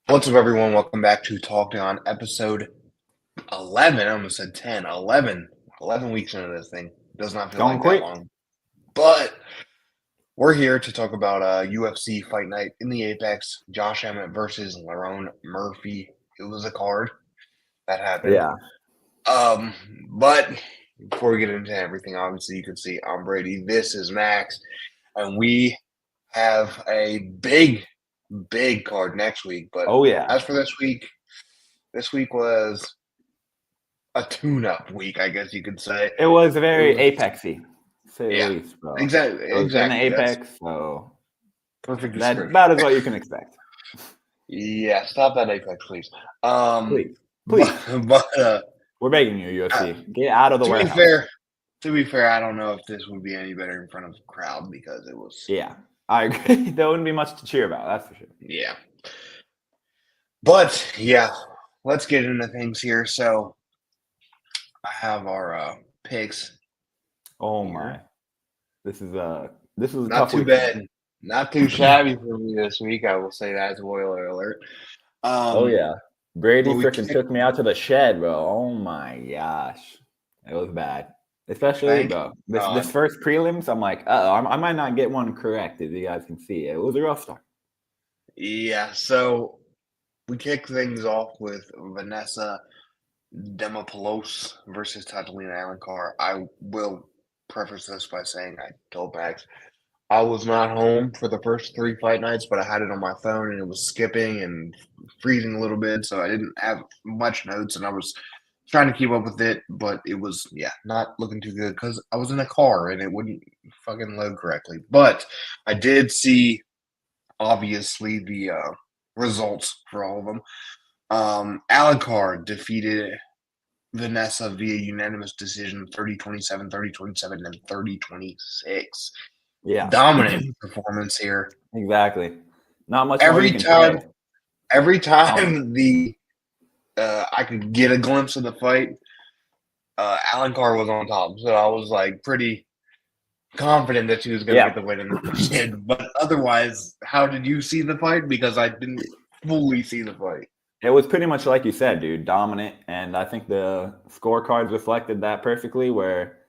What's up, everyone? Welcome back to Talktagon, episode 11. I almost said 10. 11. 11 weeks into this thing. Does not feel Going like that quick. long. But we're here to talk about UFC Fight Night in the Apex. Josh Emmett versus Lerone Murphy. It was a card that happened. Yeah. But before we get into everything, obviously you can see I'm Brady. This is Max. And we have a big card next week. But Oh, yeah. as for this week was a tune-up week, I guess you could say. It was very was, Apexy, to say yeah, the least, bro. exactly. It was in the That's Apex, so perfect that description. about is what you can expect. Yeah, stop that Apex, please. Please. But We're begging you, UFC. Get out of the to be warehouse. fair, I don't know if this would be any better in front of a crowd because it was, Yeah, I agree. There wouldn't be much to cheer about, that's for sure. yeah. But yeah, let's get into things here. So I have our picks. Oh Here. my, this is a Not tough too week. bad, not too shabby for me this week. I will say that. Spoiler alert. Oh yeah, Brady But we freaking took me out to the shed, bro. Oh my gosh, it was bad. Especially, thank bro, this God. first prelims, I'm like, I might not get one correct, as you guys can see. It was a rough start. Yeah, so we kick things off with Vanessa Demopoulos versus Catalina Alencar. I will preface this by saying I told Max I was not home for the first three fight nights, but I had it on my phone and it was skipping and freezing a little bit, so I didn't have much notes and I was trying to keep up with it, but it was not looking too good because I was in a car and it wouldn't fucking load correctly. But I did see obviously the results for all of them. Alencar defeated Vanessa via unanimous decision 30-27, 30-27, and 30-26. Yeah, Dominant performance here. exactly. Not much more you Every can say. time the I could get a glimpse of the fight, Alencar was on top. So I was like pretty confident that she was going to Yeah, get the win in the end. But otherwise, how did you see the fight? Because I didn't fully see the fight. it was pretty much like you said, dude, dominant. And I think the scorecards reflected that perfectly, where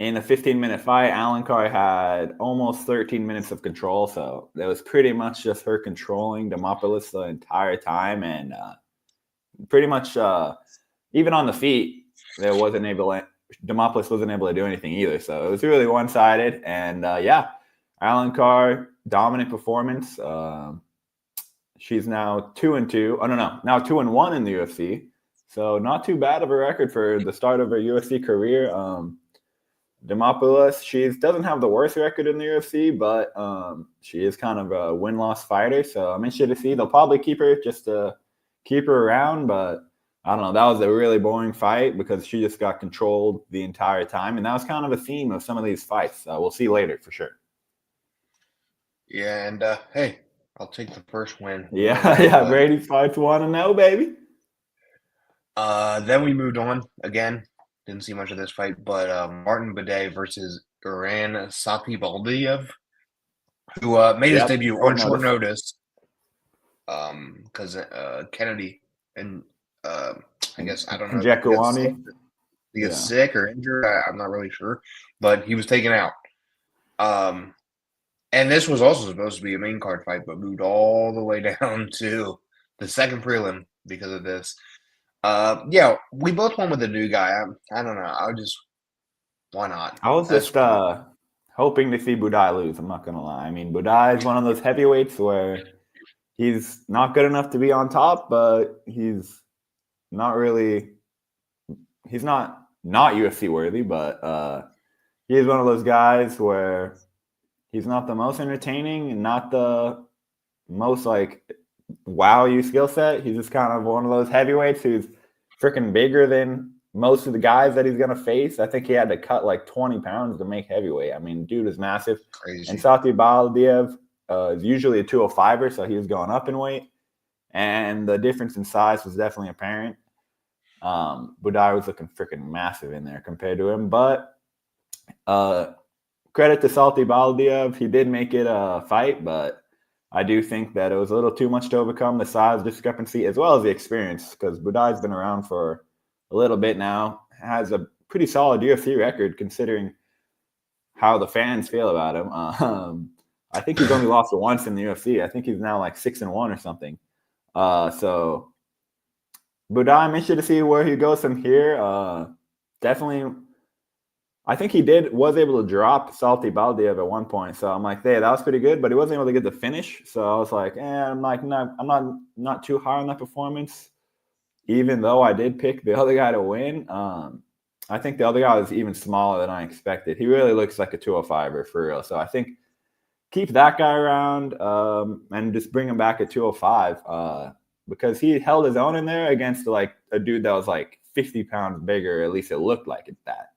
in a 15-minute fight, Alencar had almost 13 minutes of control. So it was pretty much just her controlling Demopoulos the entire time. And pretty much even on the feet, Demopoulos wasn't able to do anything either. So it was really one-sided. And Alencar, dominant performance. She's now 2-2. Oh no, now 2-1 in the UFC. So not too bad of a record for the start of her UFC career. Demopoulos, she doesn't have the worst record in the UFC, but she is kind of a win-loss fighter. So I'm interested to see. They'll probably keep her just to keep her around, but I don't know. That was a really boring fight because she just got controlled the entire time, and that was kind of a theme of some of these fights. We'll see later for sure. Yeah, and hey, I'll take the first win. Yeah, Brady's fights 1-0, baby. Then we moved on again. Didn't see much of this fight, but Martin Bidet versus Iran Sakibaldiev, who made his debut on short notice. Because Kennedy and I guess I don't know if he gets sick or injured. I'm not really sure, but he was taken out. And this was also supposed to be a main card fight, but moved all the way down to the second prelim because of this. Yeah, we both went with the new guy. I don't know. Why not? I was just hoping to see Budai lose. I'm not gonna lie. I mean, Budai is one of those heavyweights where he's not good enough to be on top, but he's not UFC worthy, but he's one of those guys where he's not the most entertaining and not the most like wow you skill set. He's just kind of one of those heavyweights who's freaking bigger than most of the guys that he's going to face. I think he had to cut like 20 pounds to make heavyweight. I mean, dude is massive. Crazy. And Sati Baldiev is usually a 205er, so he was going up in weight. And the difference in size was definitely apparent. Budai was looking freaking massive in there compared to him. But credit to Salty Baldiev. He did make it a fight, but I do think that it was a little too much to overcome the size discrepancy as well as the experience, because Budai's been around for a little bit now, has a pretty solid UFC record considering how the fans feel about him. I think he's only lost once in the UFC. I think he's now like 6-1 or something. So Budai, I'm interested to see where he goes from here. Definitely, I think he was able to drop Salty Baldiev at one point. So I'm like, hey, that was pretty good, but he wasn't able to get the finish. So I was like, I'm like, I'm not too high on that performance, even though I did pick the other guy to win. I think the other guy was even smaller than I expected. He really looks like a 205er for real. So I think keep that guy around and just bring him back at 205 because he held his own in there against like a dude that was like 50 pounds bigger. At least it looked like it that.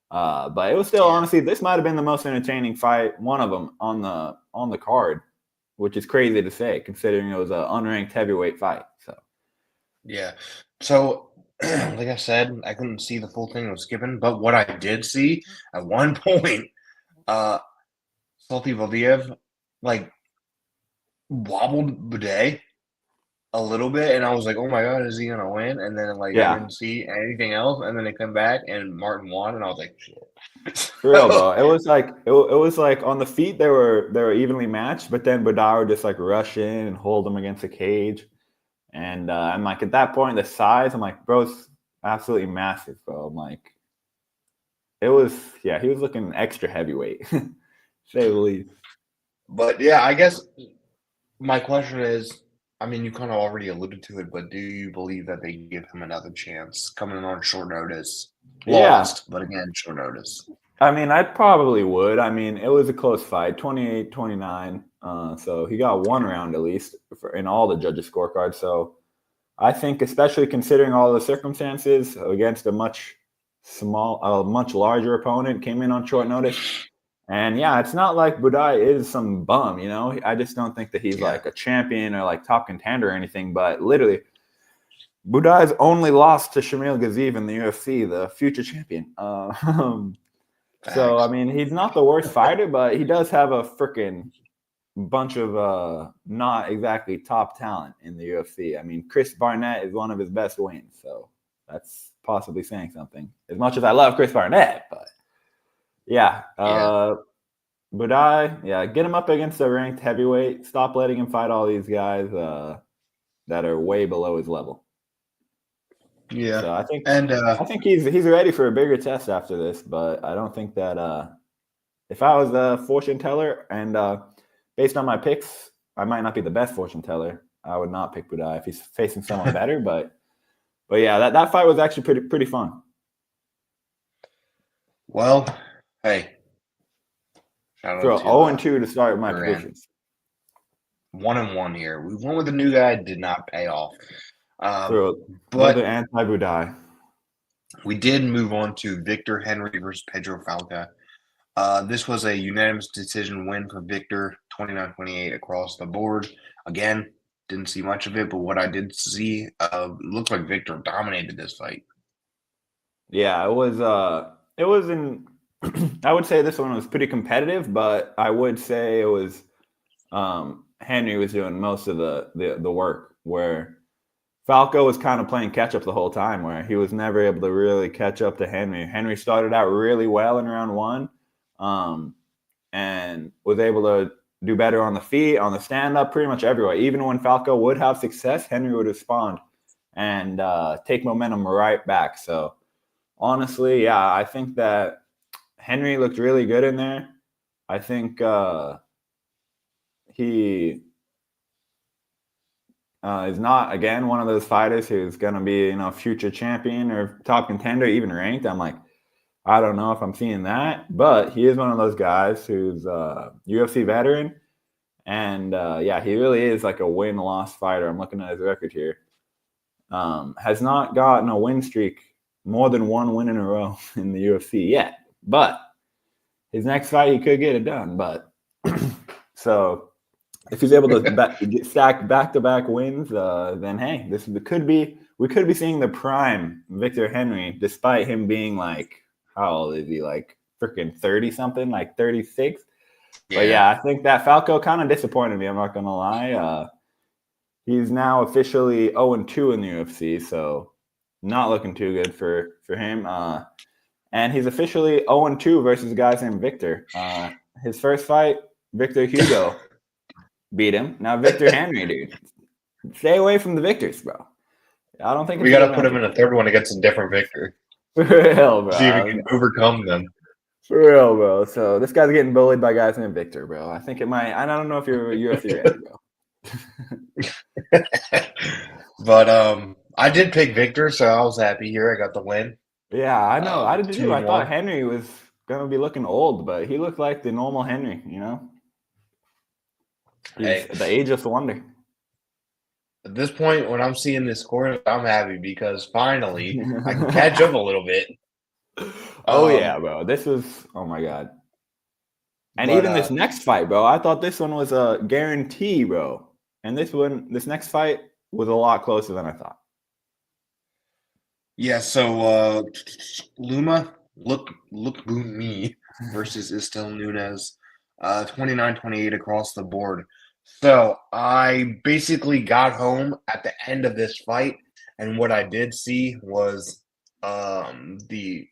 But it was still honestly, this might have been the most entertaining fight, one of them on the card, which is crazy to say considering it was an unranked heavyweight fight. So Yeah. So, like I said, I couldn't see the full thing. I was skipping, but what I did see at one point, Salty Valdiev like wobbled Bidet a little bit, and I was like, "Oh my god, is he gonna win?" And then like I yeah, didn't see anything else, and then they come back and Martin won, and I was like, "Shit." for real though, it was like it was like on the feet they were evenly matched, but then Badar would just like rush in and hold him against the cage. And I'm like, at that point, the size, I'm like, bro's absolutely massive, bro. I'm like, he was looking extra heavyweight, say the least. But yeah, I guess my question is, I mean, you kind of already alluded to it, but do you believe that they give him another chance coming in on short notice? Yeah, Lost, but again, short notice. I mean, I probably would. I mean, it was a close fight, 28-29. So he got one round at least in all the judges' scorecards. So I think, especially considering all the circumstances against a much larger opponent, came in on short notice. And yeah, it's not like Budai is some bum, you know. I just don't think that he's Yeah. like a champion or like top contender or anything. But literally, Budai's only lost to Shamil Gaziev in the UFC, the future champion. So I Facts. mean, he's not the worst fighter, but he does have a freaking bunch of not exactly top talent in the UFC. I mean, Chris Barnett is one of his best wins, so that's possibly saying something. As much as I love Chris Barnett, but yeah. Yeah. Budai, get him up against a ranked heavyweight. Stop letting him fight all these guys that are way below his level. Yeah. So I think And he's ready for a bigger test after this, but I don't think that if I was a fortune teller and based on my picks, I might not be the best fortune teller. I would not pick Budai if he's facing someone better, but yeah, that fight was actually pretty fun. well, hey, shout So out to 0-2 to start my Duran. predictions. 1-1 here. We went with a new guy, did not pay off. So But another anti-Budai. we did move on to Victor Henry versus Pedro Falca. This was a unanimous decision win for Victor, 29-28 across the board. Again, didn't see much of it, but what I did see, looked like Victor dominated this fight. Yeah, it was in I would say this one was pretty competitive, but I would say it was Henry was doing most of the work, where Falco was kind of playing catch up the whole time, where he was never able to really catch up to Henry. Henry started out really well in round one, and was able to do better on the feet, on the stand up, pretty much everywhere. Even when Falco would have success, Henry would respond and take momentum right back. So honestly, yeah, I think that Henry looked really good in there. I think he is not, again, one of those fighters who's going to be, future champion or top contender, even ranked. I'm like, I don't know if I'm seeing that, but he is one of those guys who's a UFC veteran. And yeah, he really is like a win-loss fighter. I'm looking at his record here. Has not gotten a win streak, more than one win in a row in the UFC yet. But his next fight, he could get it done. But so if he's able to stack back-to-back wins, then hey, we could be seeing the prime Victor Henry, despite him being like, how old is he? Like freaking 30 something, like 36. But yeah, I think that Falco kind of disappointed me. I'm not gonna lie. He's now officially 0-2 in the UFC, so not looking too good for him. And he's officially 0-2 versus guys named Victor. His first fight, Victor Hugo beat him. Now Victor Henry, dude, stay away from the Victors, bro. I don't think We it's a got good to put him matchup. in a third one against a different Victor. For real, See if we bro. can overcome them. For real, bro. So this guy's getting bullied by guys named Victor, bro. I think it might. I don't know if you're UFC ready, bro. But I did pick Victor, so I was happy here. I got the win. Yeah, I know. I did too. I thought 2-1. Henry was gonna be looking old, but he looked like the normal Henry. You know, he's Hey, the ageless wonder. at this point, when I'm seeing this score, I'm happy because finally I can catch up a little bit. Oh yeah, bro. This was. Oh my god. And But even this next fight, bro. I thought this one was a guarantee, bro. And this next fight was a lot closer than I thought. yeah, so Luma, look me versus Estel Nunez, 29-28 across the board. So I basically got home at the end of this fight, and what I did see was the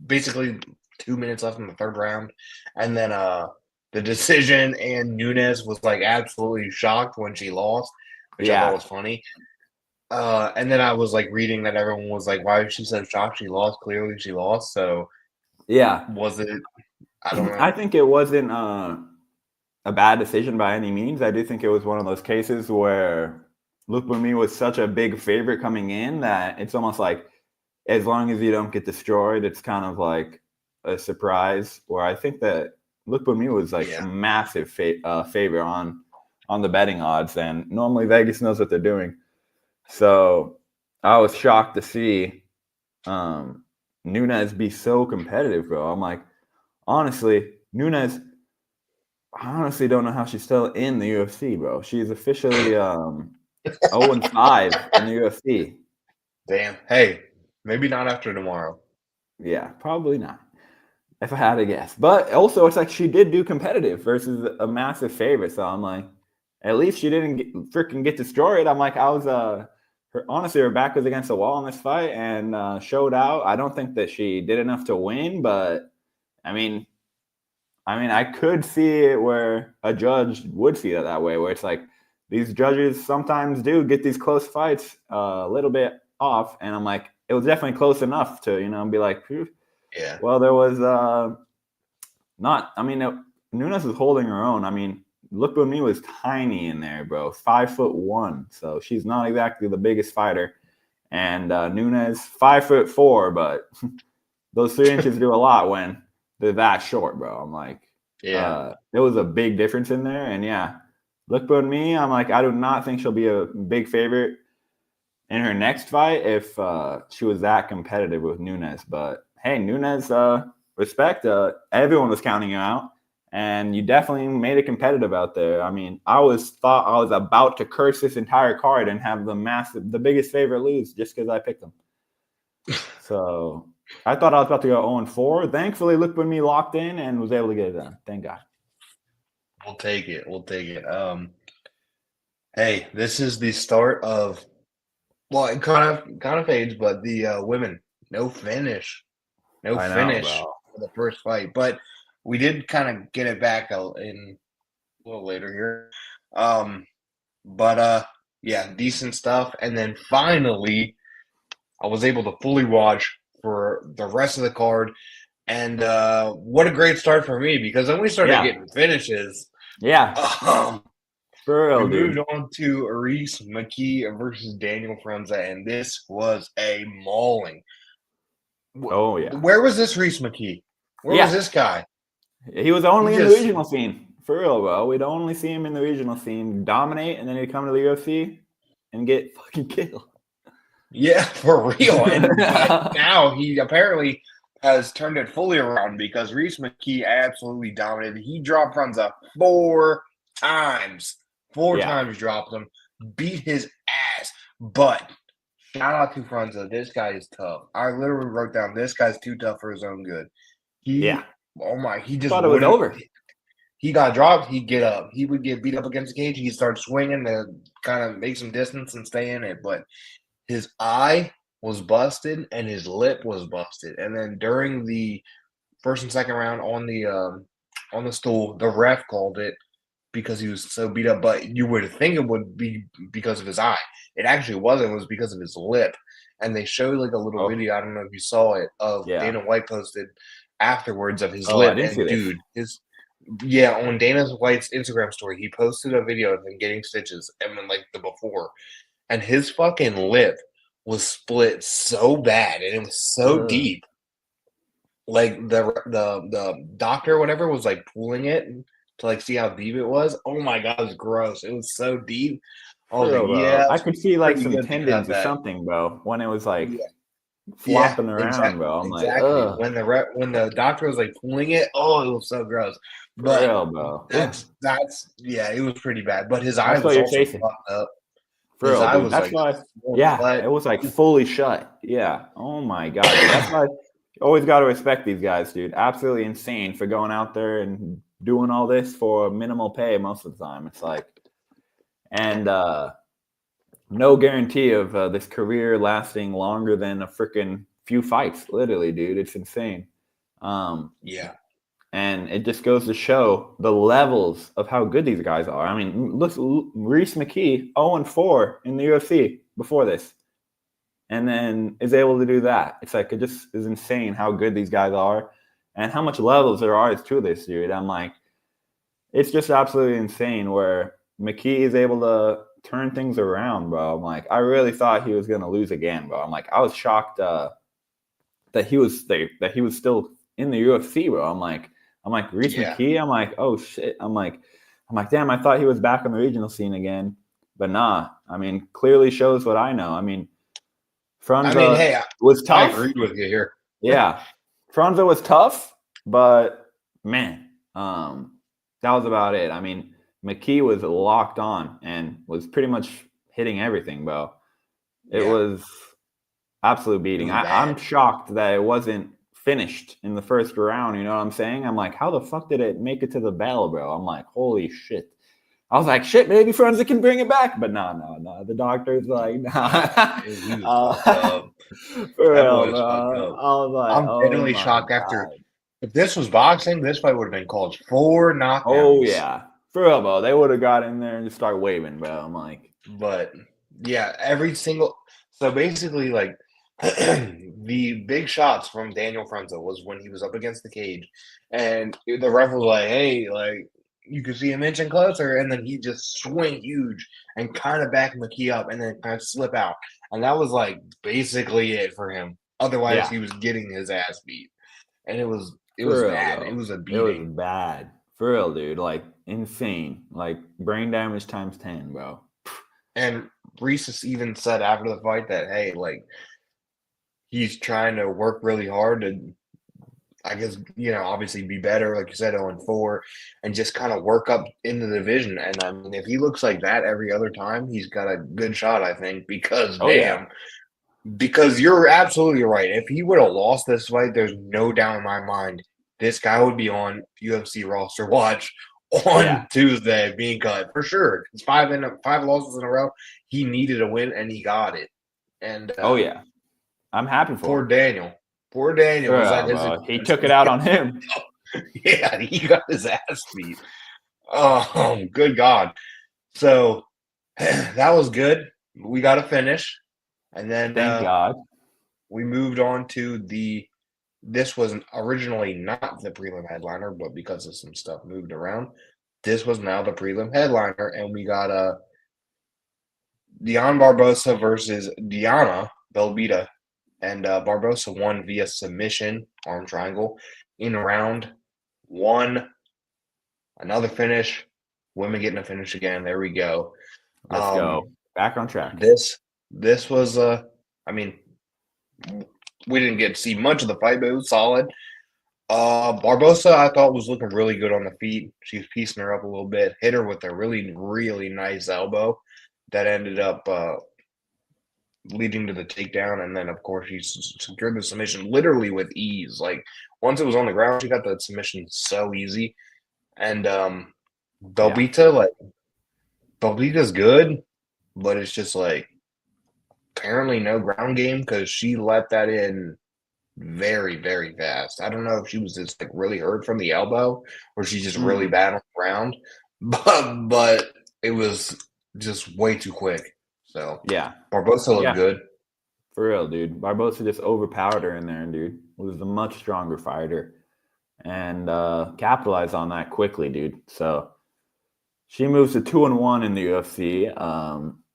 basically 2 minutes left in the third round, and then the decision, and Nunez was like absolutely shocked when she lost, which I thought was funny. And then I was like reading that everyone was like, "Why is she so shocked? She lost. Clearly, she lost." So Yeah. was it? I don't know. I think it wasn't a bad decision by any means. I do think it was one of those cases where Luke Bumi was such a big favorite coming in that it's almost like as long as you don't get destroyed, it's kind of like a surprise. Where I think that Luke Bumi was like a massive favor on the betting odds, and normally Vegas knows what they're doing. So I was shocked to see Nunez be so competitive, bro. I'm like, honestly, Nunez, I honestly don't know how she's still in the UFC, bro. She's officially 0-5 in the UFC. Damn. Hey, maybe not after tomorrow. Yeah, probably not. If I had to guess. But also, it's like she did do competitive versus a massive favorite. So I'm like, at least she didn't freaking get destroyed. I'm like, honestly, her back was against the wall in this fight and showed out. I don't think that she did enough to win, but I mean, I could see it where a judge would see it that way, where it's like these judges sometimes do get these close fights a little bit off, and I'm like, it was definitely close enough to be like, phew. Yeah. Well, there was not. I mean, Nunes was holding her own. I mean, look at me was tiny in there, bro. 5'1", so she's not exactly the biggest fighter. And Nunes 5'4", but those 3 inches do a lot when they're that short, bro. I'm like, there was a big difference in there. And yeah, look at me. I'm like, I do not think she'll be a big favorite in her next fight if she was that competitive with Nunes. But hey, Nunes, respect. Everyone was counting you out, and you definitely made it competitive out there. I mean, I thought I was about to curse this entire card and have the biggest favorite lose just because I picked them. So I thought I was about to go 0-4. Thankfully, look when me locked in and was able to get it done. Thank God. We'll take it. Hey, this is the start of. Well, it kind of fades, but the women, no finish I know, bro. for the first fight. But we did kind of get it back in a little later here. But yeah, decent stuff. And then finally, I was able to fully watch for the rest of the card. And what a great start for me, because then we started getting finishes. Yeah. For real, We dude. moved on to Reese McKee versus Daniel Franza, and this was a mauling. Oh, yeah. Where was this Reese McKee? Where was this guy? He was only in the regional scene. For real, bro. We'd only see him in the regional scene dominate, and then he'd come to the UFC and get fucking killed. Yeah, for real. But now he apparently has turned it fully around, because Reese McKee absolutely dominated. He dropped Franza 4 times. 4 times dropped him, beat his ass. But shout out to Franza. This guy is tough. I literally wrote down, this guy's too tough for his own good. He just thought it was over. he got dropped, he'd get up. He would get beat up against the cage. He'd start swinging to kind of make some distance and stay in it. But his eye was busted and his lip was busted. And then during the first and second round on the stool, the ref called it because he was so beat up. But you would think it would be because of his eye. It actually wasn't. It was because of his lip. And they showed like a little video. I don't know if you saw it of Dana White posted afterwards of his lip. I didn't see dude, on Dana White's Instagram story, he posted a video of him getting stitches and then like the before, and his fucking lip was split so bad and it was so deep. Like the doctor or whatever was like pulling it to like see how deep it was. Oh my god, it was gross. It was so deep. I was like, yeah, I could see like some tendons or something, bro. When it was like flopping around, bro. I'm like, ugh. When the doctor was like pulling it, it was so gross. But for real, bro. That's it was pretty bad. But his eye was also fucked up. For real, dude. That's why. Yeah, it was like fully shut. Yeah. Oh my god. That's why. Always got to respect these guys, dude. Absolutely insane for going out there and doing all this for minimal pay most of the time. It's like, and no guarantee of this career lasting longer than a freaking few fights. Literally, dude, it's insane. Yeah. And it just goes to show the levels of how good these guys are. I mean, look, Reese McKee, 0-4 in the UFC before this. And then is able to do that. It's like, it just is insane how good these guys are and how much levels there are to this, dude. I'm like, it's just absolutely insane where McKee is able to turn things around, bro. I'm like, I really thought he was going to lose again, bro. I'm like, I was shocked that he was still in the UFC, bro. I'm like, Reese McKee? I'm like, oh shit. I'm like, damn, I thought he was back on the regional scene again. But nah, I mean, clearly shows what I know. I mean, Franza was tough. I agreed with you here. Yeah. Franza was tough, but man, that was about it. I mean, McKee was locked on and was pretty much hitting everything, bro. It was absolute beating. I'm shocked that it wasn't finished in the first round. You know what I'm saying? I'm like, how the fuck did it make it to the bell, bro? I'm like, holy shit. I was like, shit, maybe Franza can bring it back. But no. The doctor's like, nah. For real, bro. I was like, I'm genuinely shocked after. If this was boxing, this fight would have been called 4 knockdowns. Oh, yeah. For real, bro. They would have got in there and just started waving, bro. I'm like. But, yeah, so basically, like, the big shots from Daniel Franza was when he was up against the cage. And the ref was like, hey, like, you could see him inching closer, and then he just swing huge and kind of back McKee up and then kind of slip out. And that was like basically it for him. Otherwise, he was getting his ass beat. And it was bad. Bro. It was a beating. It was bad. For real, dude. Like, insane. Like, brain damage times 10, bro. And Reese even said after the fight that, hey, like, he's trying to work really hard to, I guess, obviously be better, like you said, 0-4, and just kind of work up in the division. And I mean, if he looks like that every other time, he's got a good shot, I think, because because you're absolutely right. If he would have lost this fight, there's no doubt in my mind this guy would be on UFC roster watch on Tuesday being cut for sure. It's 5 losses in a row. He needed a win and he got it. And I'm happy for poor Daniel. Poor Daniel. He took it out on him. Yeah, he got his ass beat. Oh, good God. So that was good. We got a finish. And then thank God. We moved on to this was originally not the prelim headliner, but because of some stuff moved around, this was now the prelim headliner. And we got Diana Barbosa versus Diana Belbita. And Barbosa won via submission, arm triangle, in round 1. Another finish. Women getting a finish again. There we go. Let's go. Back on track. This was, I mean, we didn't get to see much of the fight, but it was solid. Barbosa, I thought, was looking really good on the feet. She was piecing her up a little bit. Hit her with a really, really nice elbow that ended up leading to the takedown, and then of course she secured the submission literally with ease. Like once it was on the ground, she got the submission so easy. And Yeah. Belvita's good, but it's just like apparently no ground game because she let that in very, very fast. I don't know if she was just like really hurt from the elbow or she's just really Mm. bad on the ground, but it was just way too quick. So Yeah. Barbosa looked Yeah. good. For real, dude. Barbosa just overpowered her in there, dude. Was a much stronger fighter and capitalized on that quickly, dude. So she moves to 2-1 in the UFC.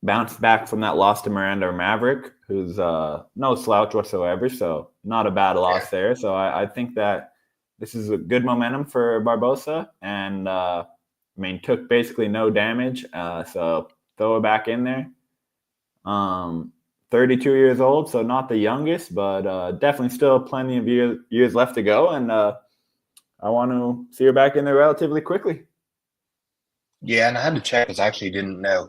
Bounced back from that loss to Miranda Maverick, who's no slouch whatsoever. So not a bad Yeah. loss there. So I think that this is a good momentum for Barbosa, and I mean took basically no damage. So throw her back in there. 32 years old, so not the youngest, but definitely still plenty of years left to go. And I want to see her back in there relatively quickly. Yeah, and I had to check because I actually didn't know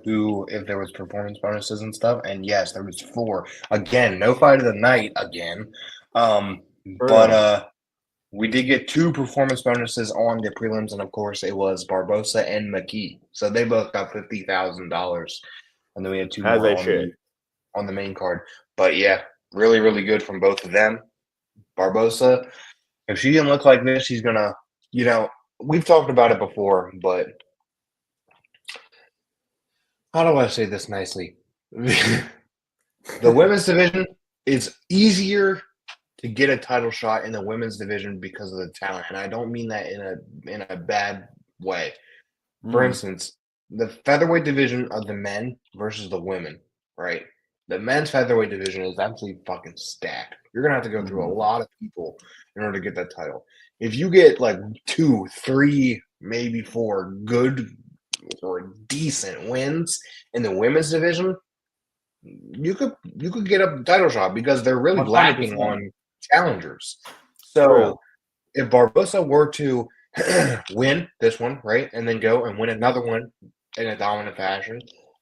if there was performance bonuses and stuff. And yes, there was four. Again, no fight of the night again. Um, For but real. we did get two performance bonuses on the prelims, and of course it was Barbosa and McKee. So they both got $50,000. And then we had two As more they should. on the main card. But yeah, really, really good from both of them. Barbosa, if she didn't look like this, she's gonna, we've talked about it before, but how do I say this nicely? The women's division is easier to get a title shot in the women's division because of the talent, and I don't mean that in a bad way. For Mm, instance, the featherweight division of the men versus the women, right? The men's featherweight division is absolutely fucking stacked. You're gonna have to go through a mm. lot of people in order to get that title. If you get like 2, 3, maybe 4 good or decent wins in the women's division, you could get a title shot because they're really lacking 100%. on challengers. For So real. if Barbosa were to win this one, right, and then go and win another one in a dominant fashion,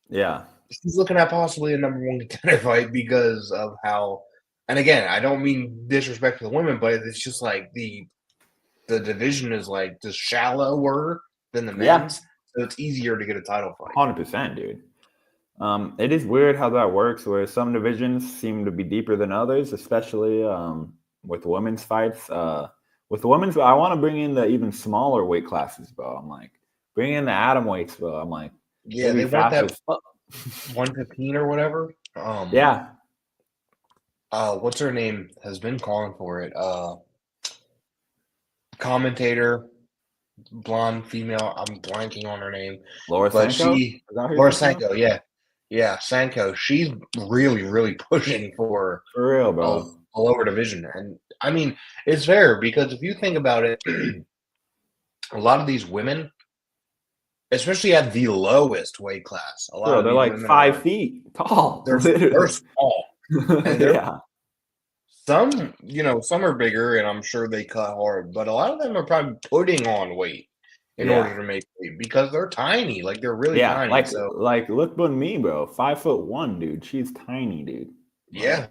Yeah. he's looking at possibly a number one contender fight because of how. And again, I don't mean disrespect to the women, but it's just like the division is like just shallower than the Yeah. men's, so it's easier to get a title fight. 100%, dude. It is weird how that works, where some divisions seem to be deeper than others, especially with women's fights. With women's, I want to bring in the even smaller weight classes, bro. I'm like, bring in the atom weights, bro. I'm like, Yeah, it'd be they want fast that as fuck. 115 or whatever. Yeah, What's her name has been calling for it. Commentator, blonde female. I'm blanking on her name, Laura but Sanko. Is that who you're Laura thinking of? Sanko, yeah, Sanko. She's really, really pushing for For real, a, bro. a lower division, and I mean it's fair because if you think about it, a lot of these women, especially at the lowest weight class, a For lot real, of they're these like women 5 feet tall, they're literally. small, and they're Yeah, some are bigger, and I'm sure they cut hard, but a lot of them are probably putting on weight in yeah, order to make weight because they're tiny, like they're really yeah. tiny. So Like look at me, bro. 5'1", dude. She's tiny, dude. Like yeah,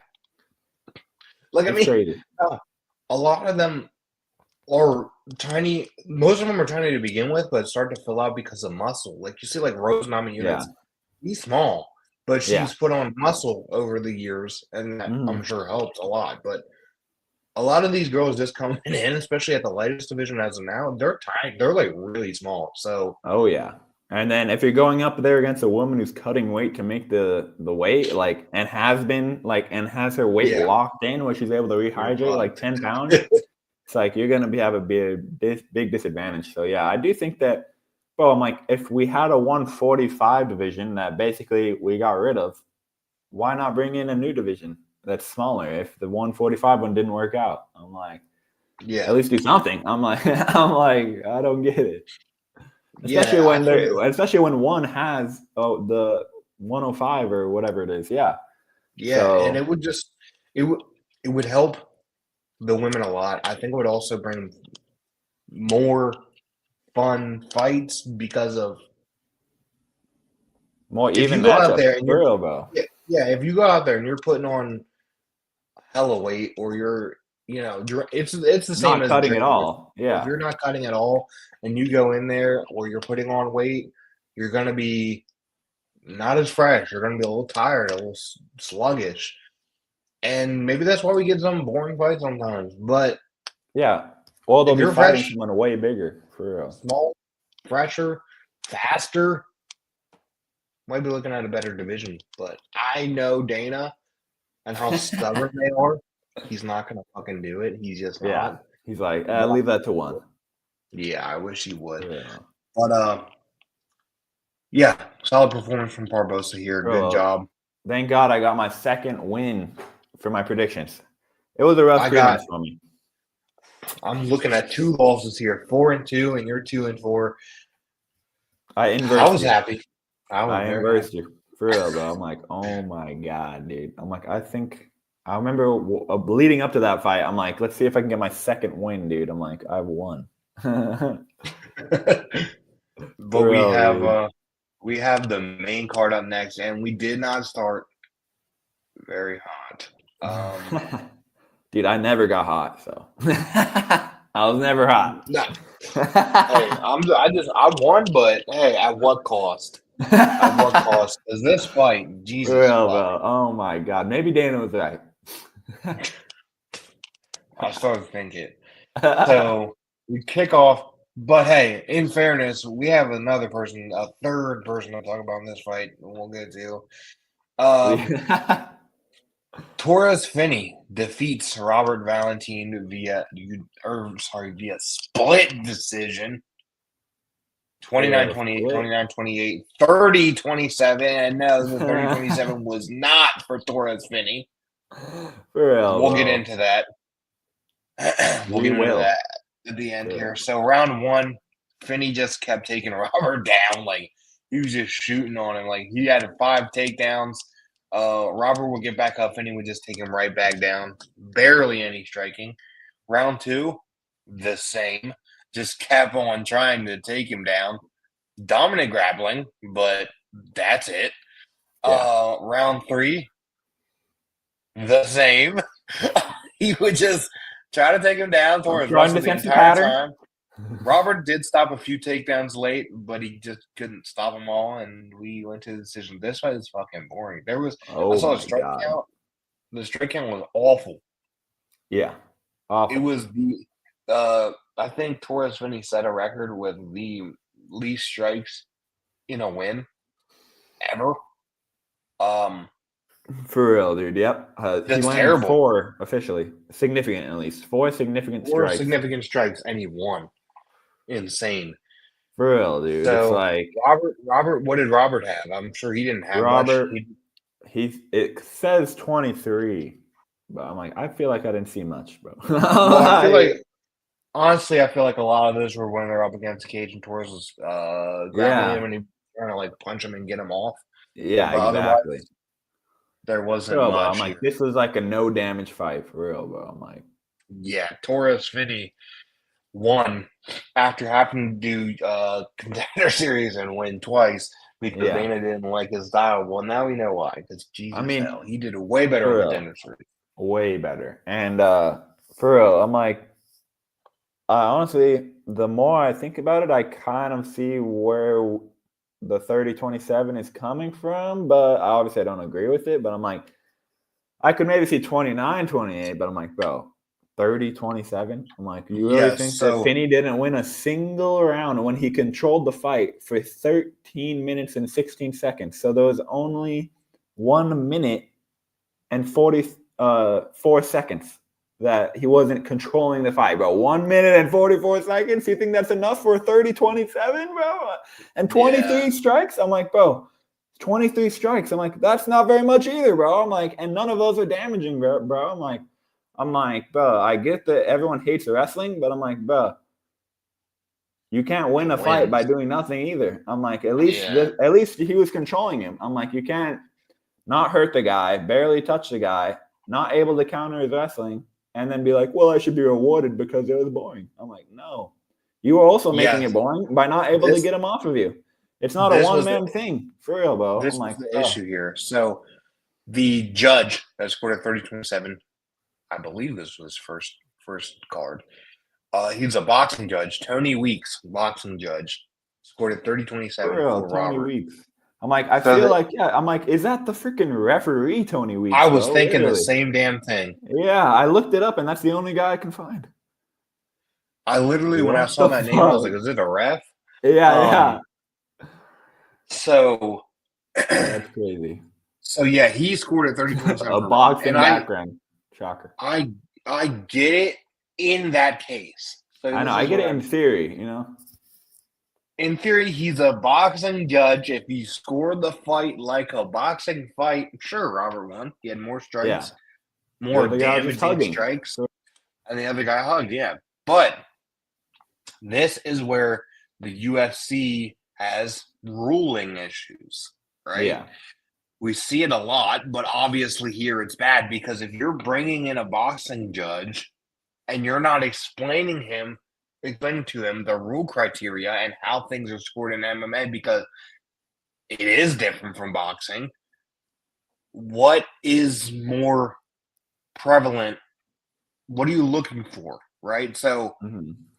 like I it's mean, crazy. a lot of them are tiny. Most of them are tiny to begin with, but start to fill out because of muscle. Like you see, like Rose Yeah, Namajunas, he's small, but yeah. she's put on muscle over the years, and that I'm Mhm. sure helps a lot. But a lot of these girls just coming in, especially at the lightest division as of now, they're tiny. They're like really small. So Oh yeah. And then if you're going up there against a woman who's cutting weight to make the weight, like and has been like and has her weight yeah, locked in where she's able to you're rehydrate like fucked. 10 pounds, it's like you're gonna have a big disadvantage. So yeah, I do think that bro, I'm like, if we had a 145 division that basically we got rid of, why not bring in a new division that's smaller if the 145 one didn't work out? I'm like, at Yeah, least do something. I'm like, I'm like, I don't get it. Especially yeah, I when feel they especially when one has the 105 or whatever it is. Yeah. yeah, and So it would just it would help the women a lot. I think it would also bring more fun fights because of more if you even go out matchups there and for you're real, bro. yeah, if you go out there and you're putting on hella weight or you're it's the same Not as cutting at drinking. all. If Yeah. you're not cutting at all and you go in there or you're putting on weight, you're going to be not as fresh. You're going to be a little tired, a little sluggish. And maybe that's why we get some boring fights sometimes. But Yeah. Well, they'll if be you're fighting fresh, someone way bigger, for real. small, fresher, faster, might be looking at a better division. But I know Dana and how stubborn they are. He's not going to fucking do it. He's just Yeah. not. He's like, But leave that to one. yeah, I wish he would. Yeah. But yeah, solid performance from Barbosa here. Good job. Thank God I got my second win for my predictions. It was a rough 3 months for me. I'm looking at 2 losses here, 4-2, and you're 2-4. I inversed I was you. happy. I inversed you. For real, bro. I'm like, oh my God, dude. I'm like, I remember leading up to that fight, I'm like, let's see if I can get my second win, dude. I'm like, I've won. But real, we have the main card up next, and we did not start very hot. Dude, I never got hot, so I was never hot. No. Hey, I won, but hey, at what cost? At what cost? Because this fight, Jesus. Real, bro. Oh my God. Maybe Dana was right. I started thinking. So we kick off, but hey, in fairness, we have a third person to talk about in this fight. We'll get to. Torres Finney defeats Robert Valentin via split decision. 29-28, 29-28, 30-27. And no, the 30-27 was not for Torres Finney. For real, we'll get into that. We'll get into that at the end here. So round 1, Finney just kept taking Robert down. Like, he was just shooting on him. Like, he had 5 takedowns. Robert would get back up. Finney would just take him right back down. Barely any striking. Round 2, the same. Just kept on trying to take him down. Dominant grappling, but that's it. Yeah. Round 3, the same. He would just try to take him down for his wrestle the entire time. Robert did stop a few takedowns late, but he just couldn't stop them all, and we went to the decision. This fight is fucking boring. I saw a strike count. The strike count was awful. Yeah. Awful. It was I think Torres Finney set a record with the least strikes in a win ever. For real, dude. Yep. That's terrible. 4 officially. Significant, at least. 4 significant strikes. 4 significant strikes, and he won. Insane. For real, dude. So, it's like Robert, what did Robert have? I'm sure he didn't have much. It says 23, but I'm like, I feel like I didn't see much, bro. I feel like, honestly, a lot of those were when they're up against Cage and Torres was grabbing him and he trying to like punch him and get him off. Yeah, exactly. There wasn't much. Bro, I'm like, this was like a no damage fight for real, bro. I'm like, yeah, Torres Finney won after having to do contender series and win twice because Dana didn't like his style. Well, now we know why. Because hell, he did way better on contender series. Way better. And for real, I'm like, honestly, the more I think about it, I kind of see where the 30-27 is coming from, but obviously I don't agree with it. But I'm like, I could maybe see 29-28, but I'm like, bro, 30-27. I'm like, you really think that Finney didn't win a single round when he controlled the fight for 13 minutes and 16 seconds? So there was only 1 minute and 44 seconds that he wasn't controlling the fight, bro. 1 minute and 44 seconds? You think that's enough for 30-27, bro? And 23 strikes? I'm like, bro, 23 strikes. I'm like, that's not very much either, bro. I'm like, and none of those are damaging, bro. I'm like, bro, I get that everyone hates wrestling, but I'm like, bro, you can't win a fight by doing nothing either. I'm like, at least he was controlling him. I'm like, you can't not hurt the guy, barely touch the guy, not able to counter his wrestling, and then be like, well, I should be rewarded because it was boring. I'm like, no. You were also making it boring by not able to get him off of you. It's not a one-man thing. For real, bro. This is the issue here. So the judge that scored a 30-27 I believe this was first card. He's a boxing judge. Tony Weeks, boxing judge, scored a 30-27 For real, for Tony Robert. Weeks. I'm like, I So feel like, yeah, I'm like, is that the freaking referee, Tony I Weeks, was bro? thinking the Literally. same damn thing. Yeah, I looked it up, and that's the only guy I can find. I literally, when I What saw the that name, I was fuck? like, "Is it a ref?" Yeah. So, That's crazy. so yeah, he scored a 30-27 A for Robert, and boxing background. Shocker. I get it in that case. So I know. this I is get what it in theory, you know? in theory, he's a boxing judge. If he scored the fight like a boxing fight, sure, Robert won. He had more Yeah. strikes, The more other guy was just damaging hugging. strikes, So, and the other guy hugged. Yeah, but this is where the UFC has ruling issues, right? yeah. We see it a lot, but obviously here it's bad because if you're bringing in a boxing judge and you're not explaining to him the rule criteria and how things are scored in MMA because it is different from boxing. What is more prevalent? What are you looking for, right? So,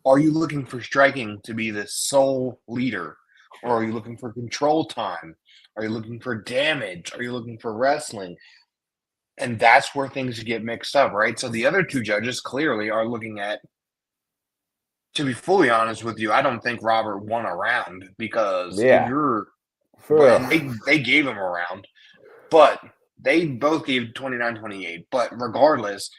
are you looking for striking to be the sole leader? Or are you looking for control time? Are you looking for damage? Are you looking for wrestling? And that's where things get mixed up, right? So the other two judges clearly are looking at, to be fully honest with you, I don't think Robert won a round because if Yeah. you're, For real. and they gave him a round, but they both gave 29-28. But regardless,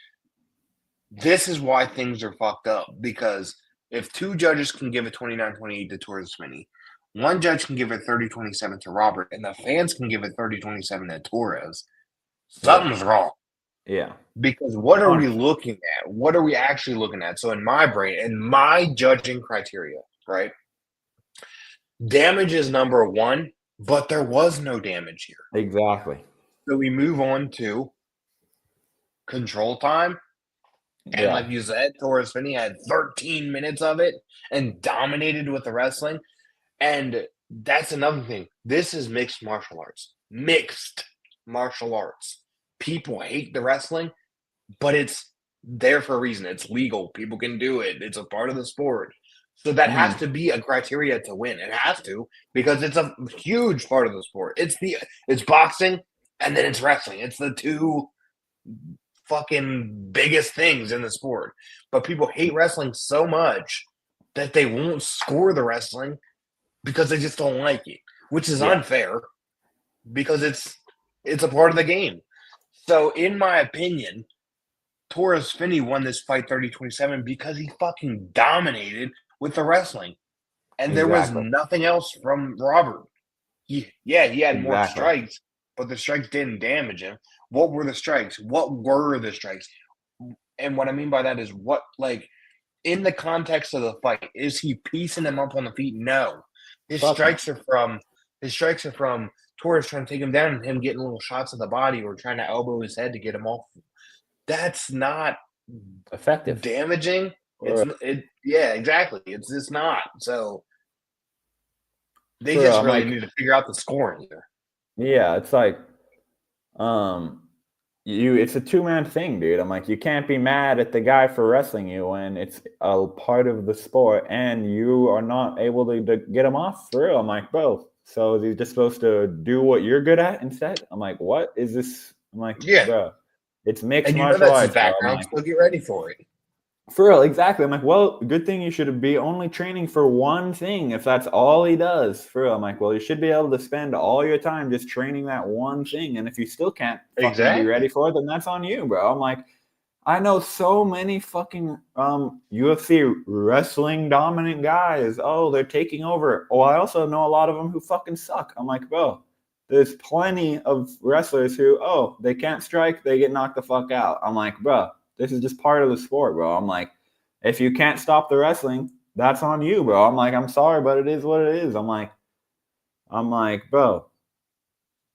this is why things are fucked up because if two judges can give a 29-28 to Torres Finney, one judge can give it 30-27 to Robert, and the fans can give it 30-27 to Torres, something's wrong. Yeah. Because what are we looking at? What are we actually looking at? So in my brain, in my judging criteria, right? Damage is number one, but there was no damage here. Exactly. So we move on to control time. And like you said, Torres Finney had 13 minutes of it and dominated with the wrestling. And that's another thing. This is mixed martial arts. Mixed martial arts. People hate the wrestling, but it's there for a reason. It's legal. People can do it. It's a part of the sport. So that has to be a criteria to win. It has to because it's a huge part of the sport. It's boxing and then it's wrestling. It's the two fucking biggest things in the sport. But people hate wrestling so much that they won't score the wrestling because they just don't like it, which is unfair because it's a part of the game. So in my opinion, Torres Finney won this fight 30-27 because he fucking dominated with the wrestling. And there was nothing else from Robert. He had more strikes, but the strikes didn't damage him. What were the strikes? What were the strikes? And what I mean by that is what, like, in the context of the fight, is he piecing him up on the feet? No. His strikes are from Torres trying to take him down and him getting little shots of the body or trying to elbow his head to get him off. That's not effective. Damaging. Exactly. It's just not. So they just really need to figure out the scoring here. Yeah, it's like it's a two-man thing, dude. I'm like, you can't be mad at the guy for wrestling you when it's a part of the sport and you are not able to get him off for real. I'm like, bro, so is he just supposed to do what you're good at instead? I'm like, what is this? I'm like, bro, it's mixed martial arts. His background, so get ready for it. For real, exactly. I'm like, well, good thing you should be only training for one thing if that's all he does. For real, I'm like, well, you should be able to spend all your time just training that one thing. And if you still can't fucking be ready for it, then that's on you, bro. I'm like, I know so many fucking UFC wrestling dominant guys. Oh, they're taking over. Oh, I also know a lot of them who fucking suck. I'm like, bro, there's plenty of wrestlers who, they can't strike, they get knocked the fuck out. I'm like, bro, this is just part of the sport, bro. I'm like, if you can't stop the wrestling, that's on you, bro. I'm like, I'm sorry, but it is what it is. I'm like, bro,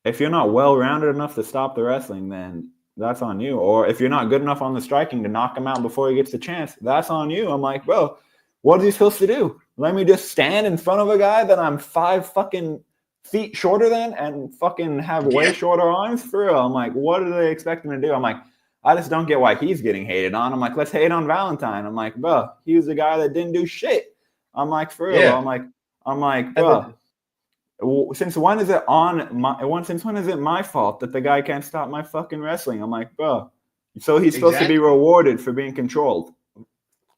if you're not well-rounded enough to stop the wrestling, then that's on you. Or if you're not good enough on the striking to knock him out before he gets the chance, that's on you. I'm like, bro, what is he supposed to do? Let me just stand in front of a guy that I'm 5 fucking feet shorter than and fucking have way shorter arms? For real. I'm like, what do they expect him to do? I'm like, I just don't get why he's getting hated on. I'm like, let's hate on Valentine. I'm like, bro, he was the guy that didn't do shit. I'm like, for real. Yeah. I'm like, bro, since when is it my fault that the guy can't stop my fucking wrestling? I'm like, bro, so he's supposed to be rewarded for being controlled.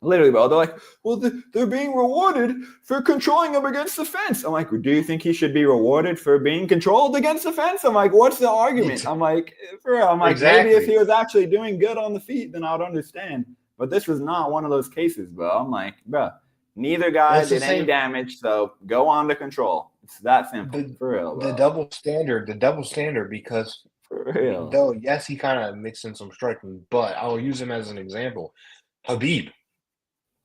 Literally, bro. They're like, well, they're being rewarded for controlling him against the fence. I'm like, do you think he should be rewarded for being controlled against the fence? I'm like, what's the argument? I'm like, for real. I'm like, maybe if he was actually doing good on the feet, then I would understand. But this was not one of those cases, bro. I'm like, bro, neither guy did any damage, so go on to control. It's that simple. For real, bro. The double standard, because for real. Though, yes, he kind of mixed in some striking, but I'll use him as an example. Habib.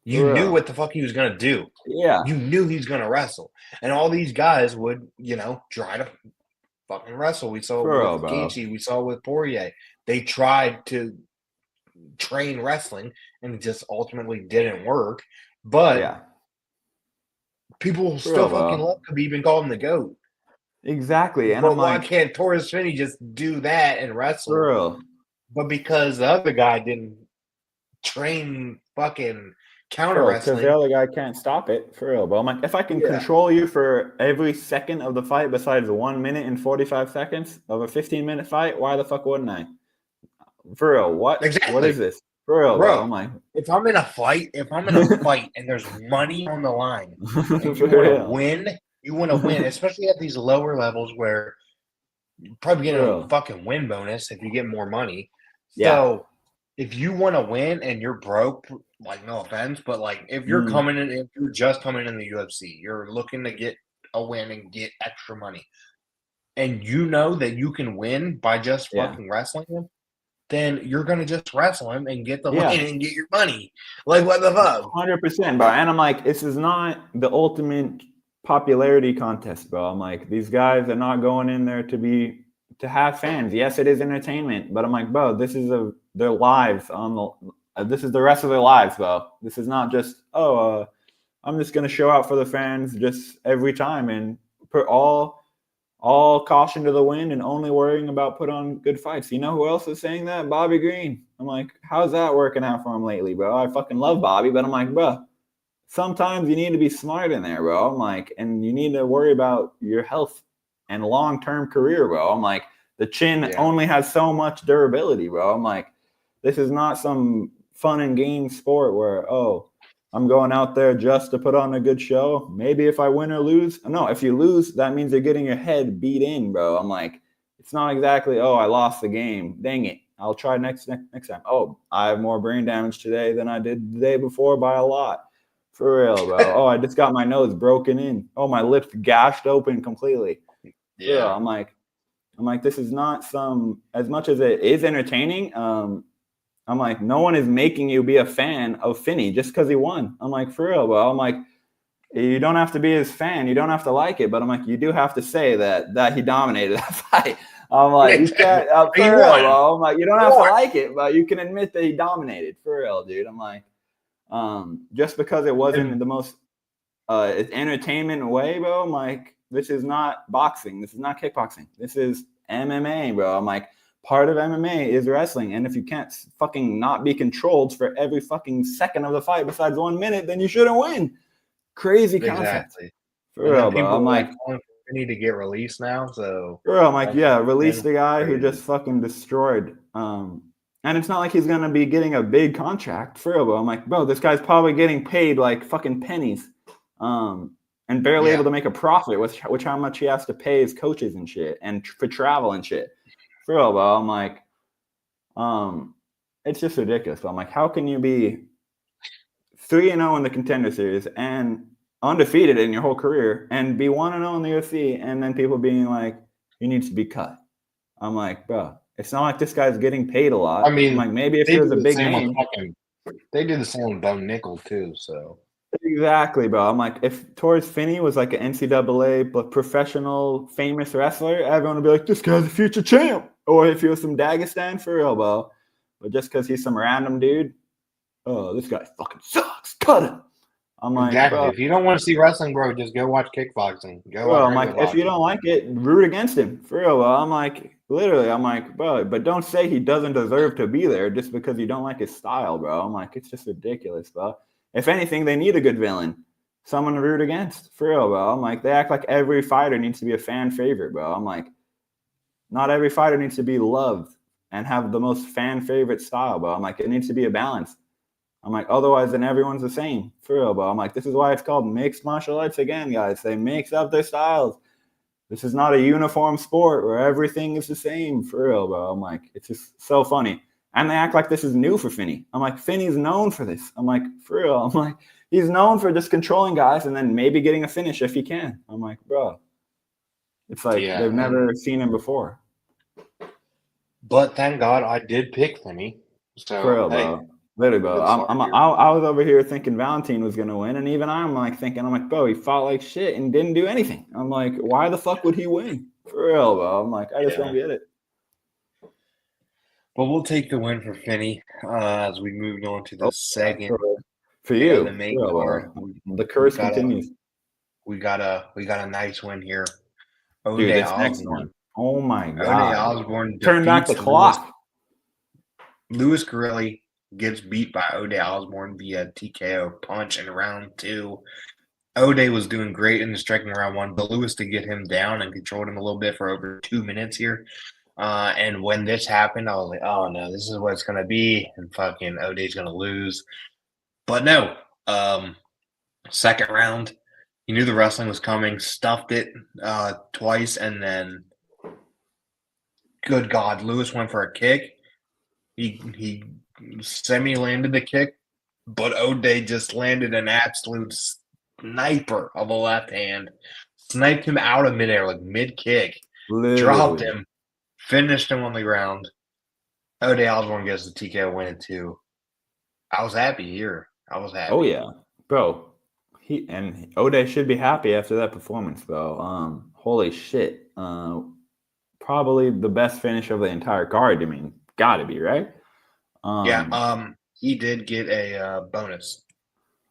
You knew what the fuck he was going to do. Yeah. You knew he was going to wrestle. And all these guys would, try to fucking wrestle. We saw it with Gaethje. We saw it with Poirier. They tried to train wrestling, and it just ultimately didn't work. But people still fucking love Khabib and call him the GOAT. Exactly. And but why can't Torres Finney just do that and wrestle? For real. But because the other guy didn't train fucking counter wrestling. Because the other guy can't stop it. For real. But I'm like, if I can control you for every second of the fight besides 1 minute and 45 seconds of a 15-minute fight, why the fuck wouldn't I? For real. What? Exactly. What is this? For real, bro. I'm like, if I'm in a fight and there's money on the line, and you want to win, especially at these lower levels where you're probably getting a fucking win bonus if you get more money. So if you want to win and you're broke, like, no offense, but like if you're if you're just coming in the UFC, you're looking to get a win and get extra money, and you know that you can win by just fucking wrestling him, then you're gonna just wrestle him and get the win and get your money. Like, what the fuck? 100%, bro. And I'm like, this is not the ultimate popularity contest, bro. I'm like, these guys are not going in there to have fans. Yes, it is entertainment, but I'm like, bro, this is their lives this is the rest of their lives, bro. This is not just I'm just gonna show out for the fans just every time and put all caution to the wind and only worrying about put on good fights. You know who else is saying that? Bobby Green. I'm like, how's that working out for him lately, bro? I fucking love Bobby, but I'm like, bro, sometimes you need to be smart in there, bro. I'm like, and you need to worry about your health and long-term career, bro. I'm like, the chin only has so much durability, bro. I'm like, this is not some fun and game sport where, I'm going out there just to put on a good show. Maybe if I win or lose. No, if you lose, that means you're getting your head beat in, bro. I'm like, it's not exactly, I lost the game. Dang it. I'll try next time. Oh, I have more brain damage today than I did the day before by a lot. For real, bro. I just got my nose broken in. My lips gashed open completely. Yeah. I'm like, this is not as much as it is entertaining. I'm like, no one is making you be a fan of Finney just because he won. I'm like, for real, bro. I'm like, you don't have to be his fan. You don't have to like it. But I'm like, you do have to say that he dominated that fight. I'm like, you can't. For real, bro. I'm like, you don't have to like it, but you can admit that he dominated. For real, dude. I'm like, just because it wasn't the most entertainment way, bro. I'm like, this is not boxing. This is not kickboxing. This is MMA, bro. I'm like, part of MMA is wrestling. And if you can't fucking not be controlled for every fucking second of the fight besides 1 minute, then you shouldn't win. Crazy concept. Exactly. For real, bro. I'm like, they need to get released now. So, for real, I'm like, release the guy who just fucking destroyed. And it's not like he's going to be getting a big contract. For real, bro. I'm like, bro, this guy's probably getting paid like fucking pennies. And barely able to make a profit with how much he has to pay his coaches and shit and for travel and shit. For real, bro. I'm like, it's just ridiculous. But I'm like, how can you be 3-0 in the Contender Series and undefeated in your whole career and be 1-0 in the UFC and then people being like, you need to be cut? I'm like, bro, it's not like this guy's getting paid a lot. I mean, I'm like, maybe if he was a big name. They did the same with Bo Nickel too, so. Exactly, bro. I'm like, if Torres Finney was like an NCAA but professional famous wrestler, everyone would be like, this guy's a future champ. Or if he was from Dagestan, for real, bro. But just because he's some random dude, this guy fucking sucks. Cut him. I'm like, exactly. Bro, if you don't want to see wrestling, bro, just go watch kickboxing. I'm like, if you don't like it, root against him. For real, bro. I'm like, literally, I'm like, bro, but don't say he doesn't deserve to be there just because you don't like his style, bro. I'm like, it's just ridiculous, bro. If anything, they need a good villain, someone to root against, for real, bro. I'm like, they act like every fighter needs to be a fan favorite, bro. I'm like, not every fighter needs to be loved and have the most fan favorite style, bro. I'm like, it needs to be a balance. I'm like, otherwise, then everyone's the same, for real, bro. I'm like, this is why it's called mixed martial arts again, guys. They mix up their styles. This is not a uniform sport where everything is the same, for real, bro. I'm like, it's just so funny. And they act like this is new for Finney. I'm like, Finney's known for this. I'm like, for real. I'm like, he's known for just controlling guys and then maybe getting a finish if he can. I'm like, bro, it's like they've never seen him before. But thank God I did pick Finney. So, for real, bro. hey, literally, bro. I was over here thinking Valentine was gonna win, and even I'm like thinking, I'm like, bro, he fought like shit and didn't do anything. I'm like, why the fuck would he win? For real, bro. I'm like, I just don't get it. But we'll take the win for Finney as we moved on to the second. For you, the main card. The curse continues. We got a nice win here. Dude, this next one. Oh my God. Osborne turn back the clock. Louis Guerrilli gets beat by O'Day Osborne via TKO punch in round 2. O'Day was doing great in the striking round 1, but Louis did get him down and controlled him a little bit for over 2 minutes here. And when this happened, I was like, oh no, this is what it's going to be. And fucking O'Day's going to lose. But no. Second round, he knew the wrestling was coming, stuffed it twice, and then, good God, Louis went for a kick. He semi-landed the kick, but O'Day just landed an absolute sniper of a left hand, sniped him out of midair, like mid-kick, dropped him, finished him on the ground. O'Day Osborne gets the TKO win in 2. I was happy here. I was happy. Oh, yeah. Bro, O'Day should be happy after that performance, bro. Holy shit. Probably the best finish of the entire card. I mean, gotta be, right? He did get a bonus.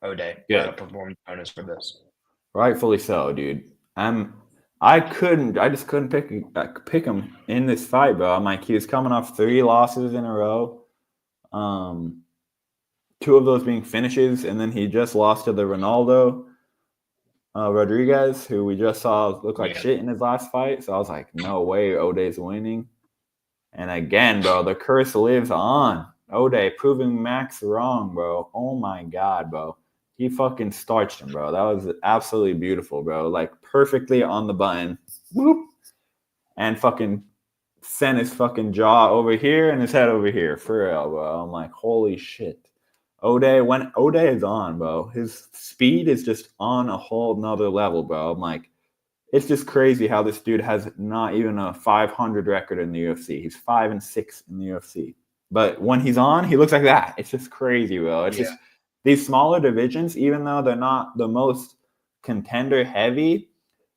O'Day got a performance bonus for this. Rightfully so, dude. I just couldn't pick him in this fight, bro. I'm like, he was coming off 3 losses in a row. 2 of those being finishes, and then he just lost to the Ronaldo Rodriguez, who we just saw look like shit in his last fight. So I was like, no way O'Day's winning. And again, bro, the curse lives on. O'Day proving Max wrong, bro. Oh my God, bro. He fucking starched him, bro. That was absolutely beautiful, bro. Like perfectly on the button. Whoop. And fucking sent his fucking jaw over here and his head over here. For real, bro. I'm like, holy shit. O'Day, when O'Day is on, bro, his speed is just on a whole nother level, bro. I'm like, it's just crazy how this dude has not even a 500 record in the UFC. He's 5-6 in the UFC. But when he's on, he looks like that. It's just crazy, bro. It's just these smaller divisions, even though they're not the most contender heavy,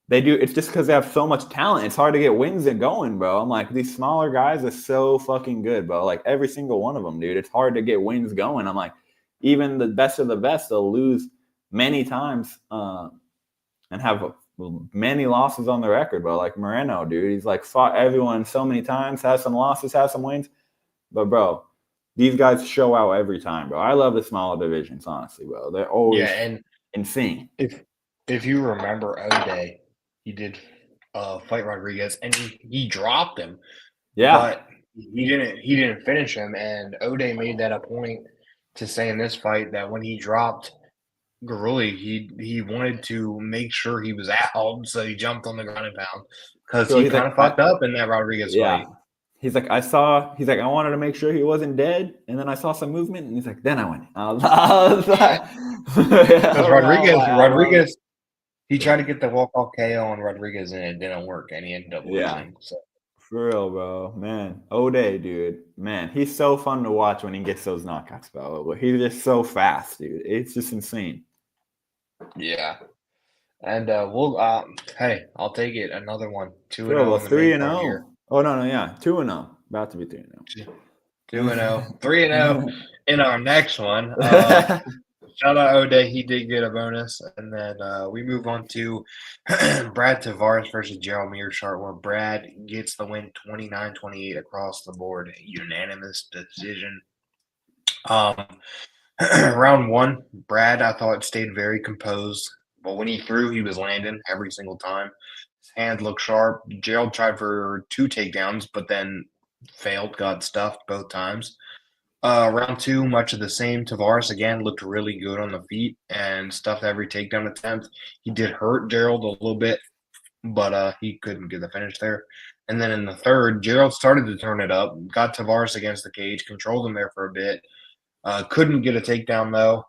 they do. It's just because they have so much talent. It's hard to get wins and going, bro. I'm like, these smaller guys are so fucking good, bro. Like every single one of them, dude. It's hard to get wins going. I'm like, even the best of the best, they'll lose many times and have many losses on the record, bro. Like Moreno, dude. He's like fought everyone so many times, has some losses, has some wins. But, bro, these guys show out every time, bro. I love the smaller divisions, honestly, bro. They're always insane. If you remember O'Day, he did fight Rodriguez, and he dropped him. Yeah. But he didn't finish him, and O'Day made that a point to say in this fight that when he dropped Guerrilli, he wanted to make sure he was out, so he jumped on the ground and pound because he kind of fucked up in that Rodriguez fight. He's like, I wanted to make sure he wasn't dead, and then I saw some movement, and he's like, then I went. I was like, because Rodriguez, he tried to get the walk-off KO on Rodriguez, and it didn't work, and he ended up losing. So. For real, bro. Man, O'Day, dude. Man, he's so fun to watch when he gets those knockouts, bro. He's just so fast, dude. It's just insane. Yeah. And we'll hey, I'll take it. Another one. 2-0. 3-0. Oh no, yeah. 2-0. About to be 3-0. 2-0. 3-0 in our next one. Shout out O'Day. He did get a bonus. And then we move on to Brad Tavares versus Gerald Mearshart, where Brad gets the win 29-28 across the board. Unanimous decision. Round one, Brad, I thought, stayed very composed. But when he threw, he was landing every single time. His hand looked sharp. Gerald tried for 2 takedowns, but then failed, got stuffed both times. Round two, much of the same. Tavares again looked really good on the feet and stuffed every takedown attempt. He did hurt Gerald a little bit, but he couldn't get the finish there. And then in the third, Gerald started to turn it up, got Tavares against the cage, controlled him there for a bit. Couldn't get a takedown though,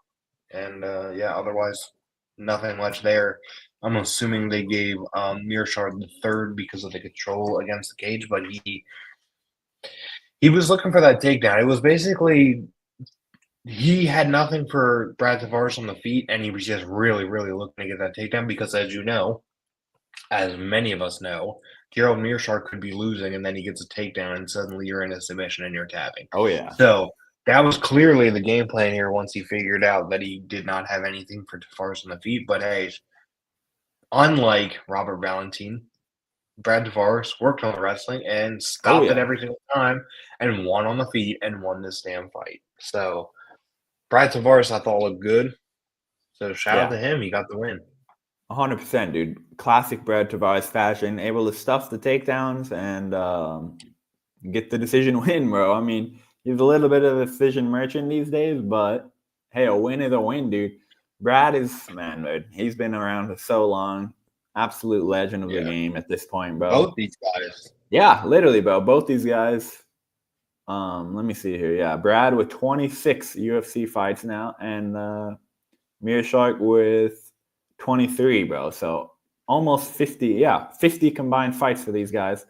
and otherwise nothing much there. I'm assuming they gave Mearshart the third because of the control against the cage, but he was looking for that takedown. It was basically he had nothing for Brad Tavares on the feet, and he was just really, really looking to get that takedown because, as you know, as many of us know, Gerald Mearshart could be losing, and then he gets a takedown, and suddenly you're in a submission and you're tapping. Oh yeah. So that was clearly the game plan here once he figured out that he did not have anything for Tavares on the feet. But hey, unlike Robert Valentin, Brad Tavares worked on the wrestling and stopped it every single time and won on the feet and won this damn fight. So Brad Tavares, I thought, looked good. So shout out to him. He got the win. 100%, dude. Classic Brad Tavares fashion, able to stuff the takedowns and get the decision win, bro. I mean, he's a little bit of a decision merchant these days, but hey, a win is a win, dude. Brad is, man, dude, he's been around for so long. Absolute legend of the game at this point, bro. Both these guys. Yeah, literally, bro. Both these guys. Let me see here. Yeah, Brad with 26 UFC fights now, and Mearshart with 23, bro. So almost 50. Yeah, 50 combined fights for these guys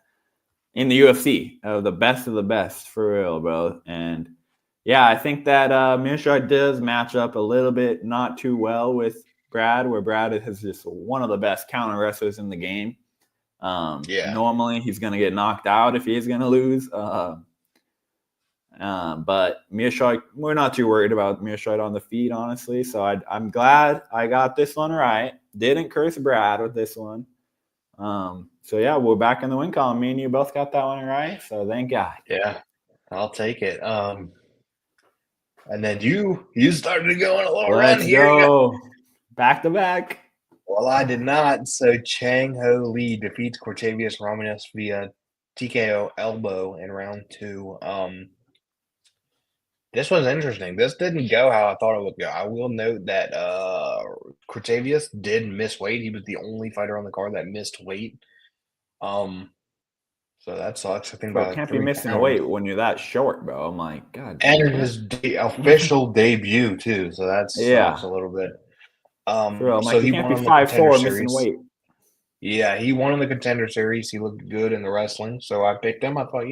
in the UFC. The best of the best, for real, bro. And yeah, I think that Mearshart does match up a little bit not too well with Brad, where Brad is just one of the best counter wrestlers in the game. Normally he's going to get knocked out if he's going to lose. But Mearshart, we're not too worried about Mearshart on the feet, honestly. So I'm glad I got this one right. Didn't curse Brad with this one. So yeah, we're back in the win column. Me and you both got that one right. So thank God. Yeah, I'll take it. And then you started to go on a little run here. Let's go. Back to back. Well, I did not. So Chang Ho Lee defeats Cortavius Romanes via TKO elbow in round two. This was interesting. This didn't go how I thought it would go. I will note that Cortavius did miss weight. He was the only fighter on the card that missed weight. So that sucks. I think Bro, can't be missing weight when you're that short, bro. I'm like, God. And his official debut too. So that sucks a little bit. Bro, so he can't be 5'4" missing weight. Yeah, he won in the Contender Series. He looked good in the wrestling, so I picked him. I thought,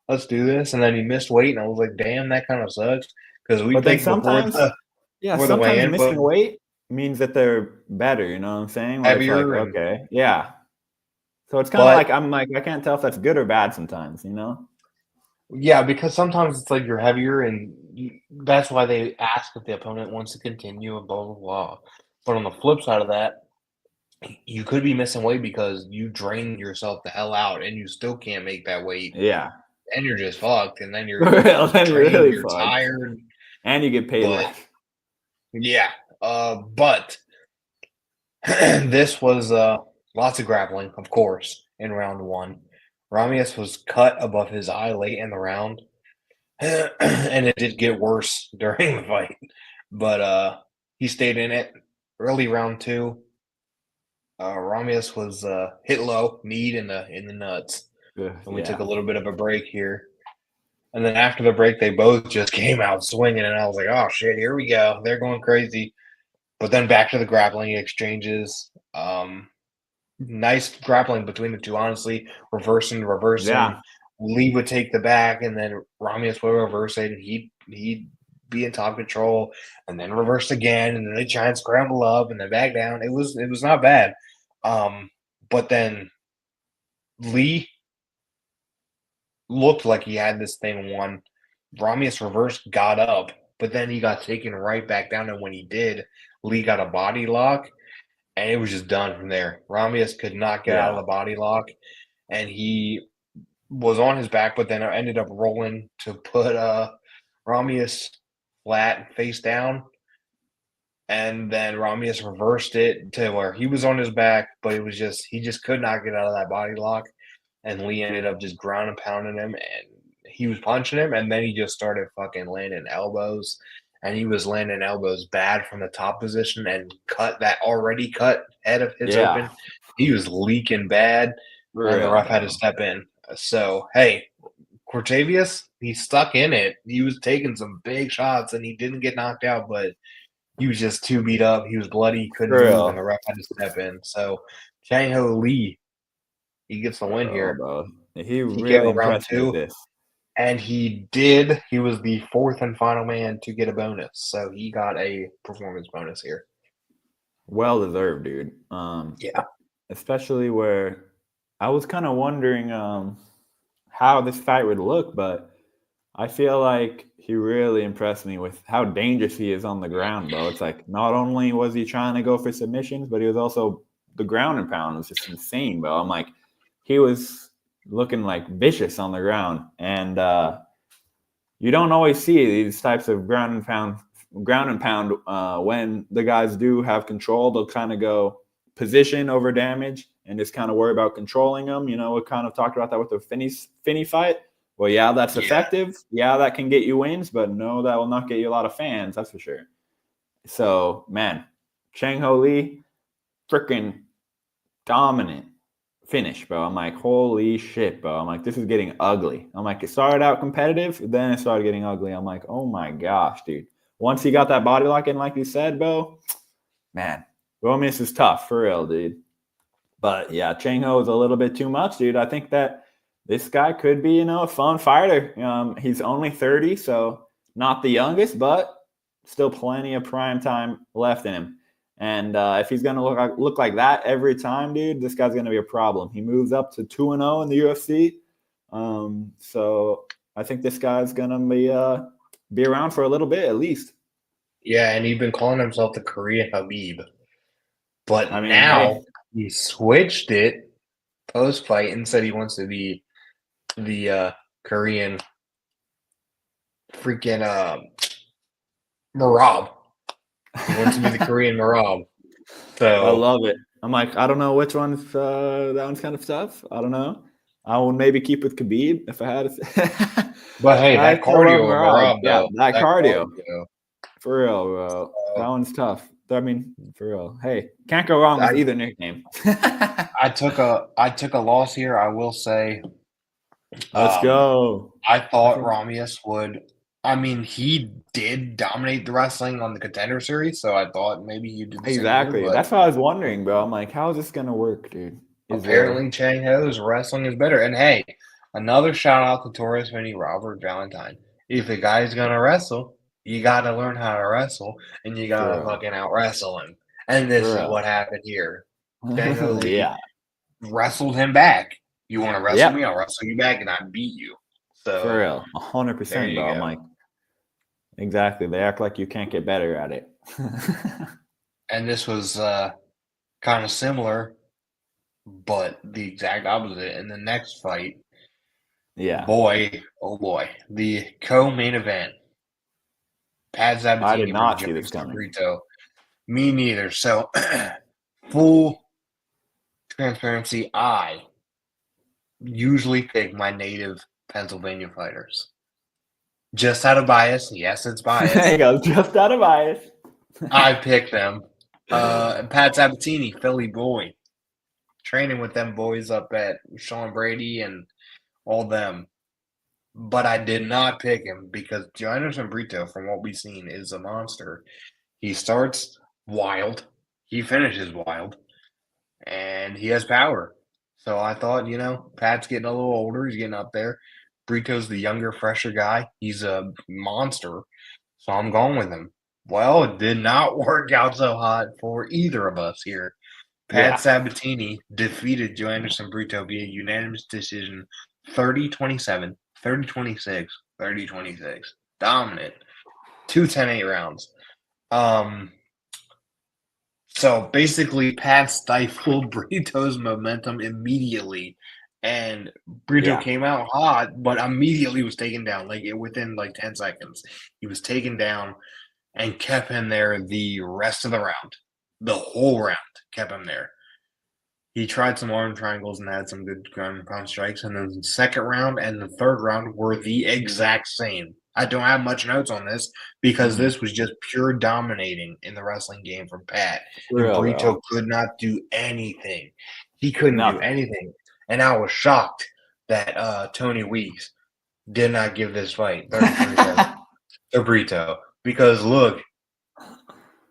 let's do this. And then he missed weight, and I was like, damn, that kind of sucks. Because we picked sometimes, sometimes missing weight means that they're better. You know what I'm saying? Like, heavier. Okay, yeah. So it's kind of like I can't tell if that's good or bad sometimes. Yeah, because sometimes it's like you're heavier, and that's why they ask if the opponent wants to continue and blah blah blah. But on the flip side of that, you could be missing weight because you drain yourself the hell out and you still can't make that weight. Yeah. And you're just fucked. And then you're, you're tired. And you get paid less. Yeah. But this was lots of grappling, of course, in round one. Ramius was cut above his eye late in the round. And it did get worse during the fight. But he stayed in it. Early round two. Ramius was hit low, kneed in the nuts. And we took a little bit of a break here. And then after the break, they both just came out swinging, and I was like, oh, shit, here we go. They're going crazy. But then back to the grappling exchanges. Nice grappling between the two, honestly. Reversing. Yeah. Lee would take the back, and then Ramius would reverse it, and he'd be in top control, and then reverse again, and then they try and scramble up, and then back down. It was not bad. But then Lee looked like he had this thing won. Ramius reversed, got up, but then he got taken right back down, and when he did, Lee got a body lock, and it was just done from there. Ramius could not get out of Yeah. the body lock, and he was on his back, but then ended up rolling to put Ramius flat face down, and then Ramius reversed it to where he was on his back, but it was just he just could not get out of that body lock, and Lee ended up just ground and pounding him, and he was punching him, and then he just started fucking landing elbows, and he was landing elbows bad from the top position and cut that already cut head of his Yeah. open. He was leaking bad, For and the real, ref had to bro. step in. So hey, Cortavius, he stuck in it. He was taking some big shots, and he didn't get knocked out, but he was just too beat up. He was bloody, couldn't For move, and real. the ref had to step in. So Chang Ho Lee, he gets the win Oh, here. bro. He TKO really round impressed me with 2, this. and he did. He was the 4th and final man to get a bonus, so he got a performance bonus here. Well deserved, dude. Yeah. Especially where I was kind of wondering how this fight would look, but I feel like he really impressed me with how dangerous he is on the ground, bro. It's like not only was he trying to go for submissions, but he was also the ground and pound was just insane, bro. I'm like, he was looking like vicious on the ground, and you don't always see these types of ground and pound when the guys do have control. They'll kind of go position over damage and just kind of worry about controlling them. You know, we kind of talked about that with the Finney fight. Well, yeah, that's Yeah. effective. Yeah, that can get you wins, but no, that will not get you a lot of fans. That's for sure. So, man, Chang Ho Lee, freaking dominant finish, bro. I'm like, holy shit, bro. I'm like, this is getting ugly. I'm like, it started out competitive, then it started getting ugly. I'm like, oh my gosh, dude. Once he got that body lock in, like you said, bro, man, Romius is tough for real, dude. But yeah, Chang Ho is a little bit too much, dude. I think that this guy could be, a fun fighter. He's only 30, so not the youngest, but still plenty of prime time left in him. And if he's gonna look like that every time, dude, this guy's gonna be a problem. He moves up to 2-0 in the UFC, so I think this guy's gonna be around for a little bit at least. Yeah, and he's been calling himself the Korean Habib. But I mean, now hey, he switched it post-fight and said he wants to be the Korean freaking Marab. He wants to be the Korean Marab. I So, love it. I'm like, I don't know which one's that one's kind of tough. I don't know. I would maybe keep with Khabib if I had to. but hey, I that still love cardio of Marab. Marab Yeah, though, that that cardio. cardio. For real, bro. That Uh, one's tough. I mean, for real. Hey, can't go wrong with I either nickname. I took a loss here. I will say, Let's um, go. I I thought think Ramius would. I mean, he did dominate the wrestling on the Contender Series, so I thought maybe he'd do the same here. exactly. But That's what I was wondering, bro. I'm like, how is this gonna work, dude? Is apparently, Chang Ho's wrestling is better. And hey, another shout out to Torres Vinny Robert Valentine. If a guy's gonna wrestle, you gotta learn how to wrestle, and you for gotta real? fucking out wrestle him. And this For is real. what happened here. Chang Ho Lee Yeah. wrestled him back. You want to wrestle Yep. me? I'll wrestle you back, and I beat you. For So real. there 100%, you bro. I'm go. like, exactly. They act like you can't get better at it. And this was kind of similar, but the exact opposite in the next fight. Yeah. Boy, oh boy, the co-main event: Pat I did Sabatini versus not see this Jefferson coming. Brito. Me neither. So full transparency, I usually pick my native Pennsylvania fighters. Just out of bias, yes, it's bias. He goes just out of bias. I picked them. Pat Sabatini, Philly boy, training with them boys up at Sean Brady and all them. But I did not pick him because Anderson Brito, from what we've seen, is a monster. He starts wild, he finishes wild, and he has power. So I thought, Pat's getting a little older. He's getting up there. Brito's the younger, fresher guy. He's a monster. So I'm going with him. Well, it did not work out so hot for either of us here. Pat Yeah. Sabatini defeated Anderson Brito via unanimous decision 30-27, 30-26, 30-26. Dominant. two 10-8 rounds. So basically, Pat stifled Brito's momentum immediately, and Brito came out hot, but immediately was taken down. Like within 10 seconds, he was taken down and kept him there the rest of the round. The whole round kept him there. He tried some arm triangles and had some good ground and pound strikes. And then the second round and the third round were the exact same. I don't have much notes on this because this was just pure dominating in the wrestling game from Pat. And Brito could not do anything. He couldn't do anything. And I was shocked that Tony Weeks did not give this fight to Brito. Because look,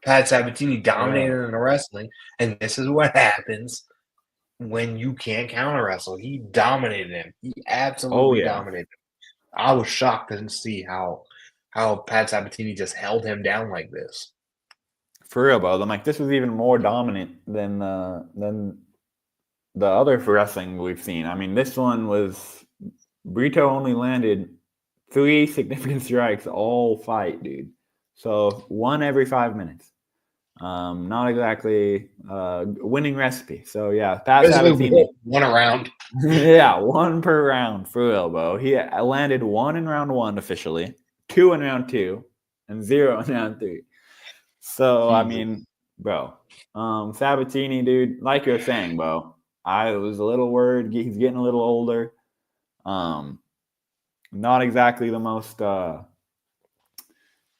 Pat Sabatini dominated in the wrestling, and this is what happens when you can't counter wrestle. He dominated him. He absolutely dominated him. I was shocked to see how Pat Sabatini just held him down like this. For real, bro. I'm like, this was even more dominant than the other wrestling we've seen. I mean, this one was Brito only landed 3 significant strikes all fight, dude. So 1 every 5 minutes. Not exactly winning recipe. So yeah, Pat Sabatini. 1 around. Yeah, 1 per round for real, bro. He landed 1 in round 1 officially, 2 in round 2, and 0 in round 3. So I mean, bro, Sabatini, dude, like you're saying, bro. I was a little worried. He's getting a little older. Not exactly the most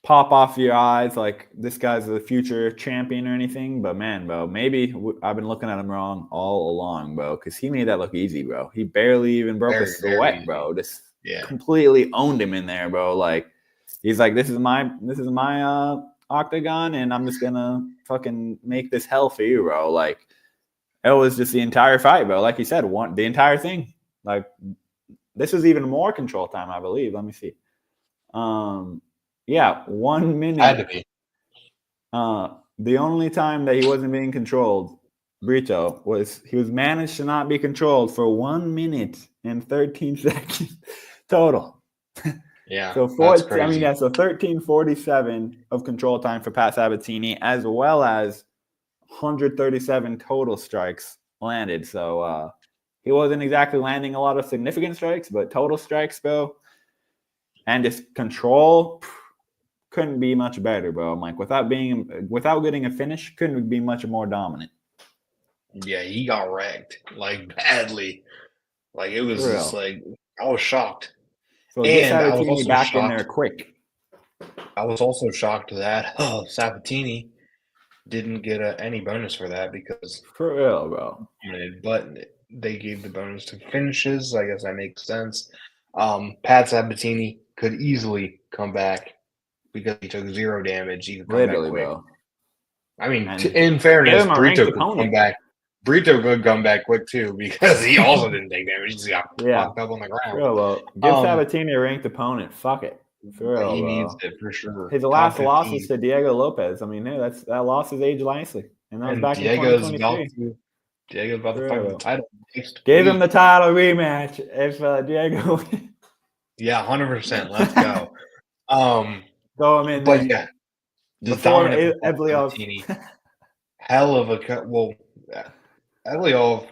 pop off your eyes like this guy's the future champion or anything, but man, bro, maybe I've been looking at him wrong all along, bro, because he made that look easy, bro. He barely even broke a sweat, bro. Just completely owned him in there, bro. Like he's like, this is my octagon, and I'm just gonna fucking make this hell for you, bro. Like it was just the entire fight, bro. Like you said, the entire thing. Like this was even more control time, I believe. Let me see. Yeah, 1 minute. Had to be. The only time that he wasn't being controlled, Brito, was he was managed to not be controlled for 1 minute and 13 seconds total. Yeah, so that's crazy. I mean, yeah, so 13:47 of control time for Pat Sabatini, as well as 137 total strikes landed. So he wasn't exactly landing a lot of significant strikes, but total strikes, bro, and just control couldn't be much better, bro. I'm like, without getting a finish, couldn't be much more dominant. Yeah, he got wrecked like badly. Like it was just like I was shocked. So and I was also back in there quick. I was also shocked that Sabatini didn't get any bonus for that because for real, bro. But they gave the bonus to finishes. I guess that makes sense. Pat Sabatini could easily come back because he took 0 damage. He could come back quick. Bro. I mean, in fairness, Brito could come back. Brito could come back quick too because he also didn't take damage. He just got fucked up on the ground. Real, bro. Give Sabatini a ranked opponent. Fuck it. For real, he bro. needs it for sure. His last loss was to Diego Lopez. I mean, that loss is aged nicely, and that was back in 2023. Diego's about to fight the title. Give him the title rematch if Diego. Yeah, 100%. Let's go. Throw him in but there. Yeah, before Evliov. Hell of a Evliov.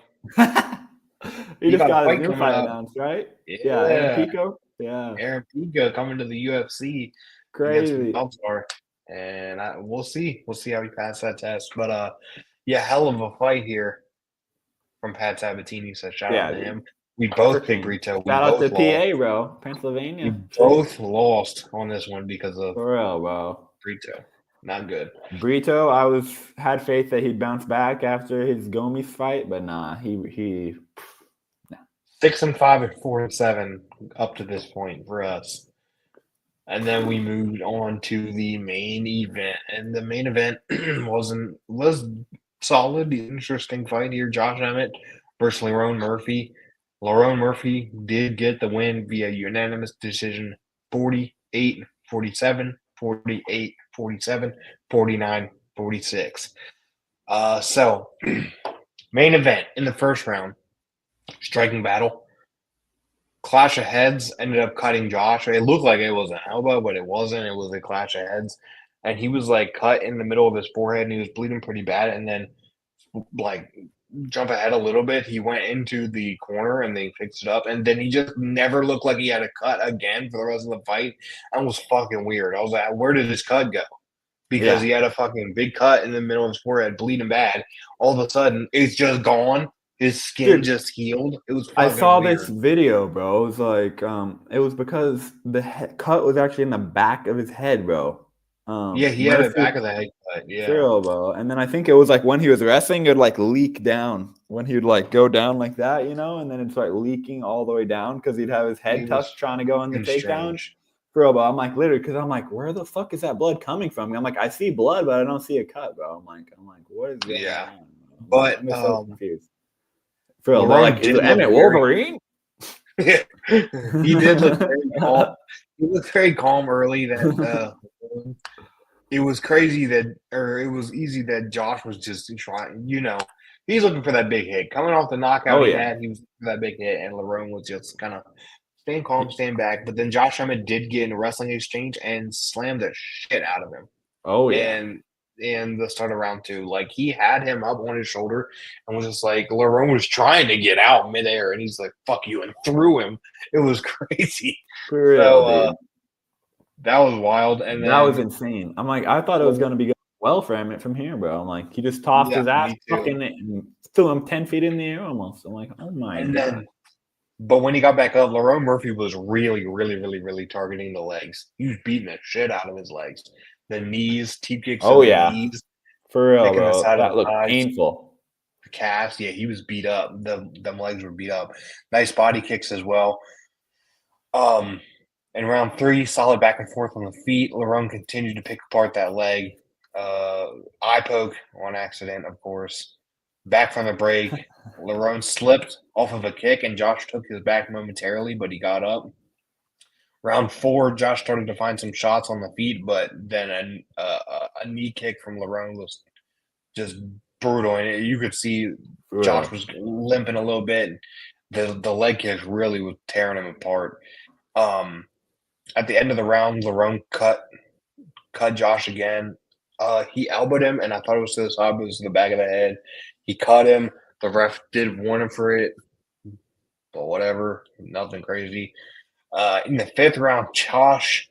he just got his new fight announced, right? Yeah, Aaron Pico. Yeah, Aaron Pico coming to the UFC. Crazy. And we'll see. We'll see how he passes that test. But yeah, hell of a fight here from Pat Sabatini. So shout out to him. We both picked Brito. Shout out to PA, bro. Pennsylvania. We both lost on this one because of for real, bro. Brito. Not good. Brito, I had faith that he'd bounce back after his Gomes fight, but nah, he 6-5 and 4-7 up to this point for us. And then we moved on to the main event. And the main event was solid, interesting fight here. Josh Emmett versus Lerone Murphy. Lerone Murphy did get the win via unanimous decision, 48-47, 48-47, 49-46. So, main event in the first round, striking battle. clash of heads ended up cutting Josh. It looked like it was an elbow, but it wasn't. It was a clash of heads, and he was like cut in the middle of his forehead, and he was bleeding pretty bad. And then, like, jump ahead a little bit, he went into the corner and they fixed it up, and then he just never looked like he had a cut again for the rest of the fight. That was fucking weird. I was like, where did this cut go? Because Yeah. he had a fucking big cut in the middle of his forehead, bleeding bad. All of a sudden, it's just gone. His skin Dude, just healed. It was I fucking saw this weird. video, bro. It was like, it was because the cut was actually in the back of his head, bro. Yeah, he had a Murphy, back of the head cut. for Yeah, real, bro. And then I think it was like when he was wrestling, it would like leak down when he would like go down like that, and then it's like leaking all the way down because he'd have his head it was tucked trying to go in the fucking takedown. strange. For real, bro. I'm like, literally, because I'm like, where the fuck is that blood coming from? I'm like, I see blood, but I don't see a cut, bro. I'm like, what is going Yeah, on? but I'm just so confused. For real, they're Lerone like, is did look Emmett very. Wolverine? He did look very calm. He looked very calm early. That it was crazy that, or it was easy that Josh was just trying. He's looking for that big hit. Coming off the knockout Oh he yeah. had, he was looking for that big hit, and Lerone was just kind of staying calm, staying back. But then Josh Emmett did get in a wrestling exchange and slammed the shit out of him. Oh yeah. And in the start of round two, like he had him up on his shoulder and was just like Lerone was trying to get out midair, and he's like "fuck you" and threw him. It was crazy. For real, So dude. that was wild. And That was then insane. I'm like, I thought it was gonna be going well for Emmett from here, bro. I'm like, he just tossed yeah, his ass me too. fucking it and threw him 10 feet in the air almost. I'm like, oh my And god. then, but when he got back up, Lerone Murphy was really, really, really, really targeting the legs. He was beating the shit out of his legs, the knees, teep kicks to Oh the yeah. knees, For real, picking the bro. side of That the looked thighs, painful. the calves. Yeah, he was beat up. Them legs were beat up. Nice body kicks as well. In round three, solid back and forth on the feet. Lerone continued to pick apart that leg. Eye poke on accident, of course. Back from the break, Lerone slipped off of a kick, and Josh took his back momentarily, but he got up. Round four, Josh started to find some shots on the feet, but then a knee kick from Lerone was just brutal. And you could see For Josh real. was limping a little bit. The leg kicks really was tearing him apart. Um, at the end of the round, Lerone cut Josh again. He elbowed him, and I thought it was to the side, but it was to the back of the head. He cut him. The ref did warn him for it, but whatever, nothing crazy. In the fifth round, Josh,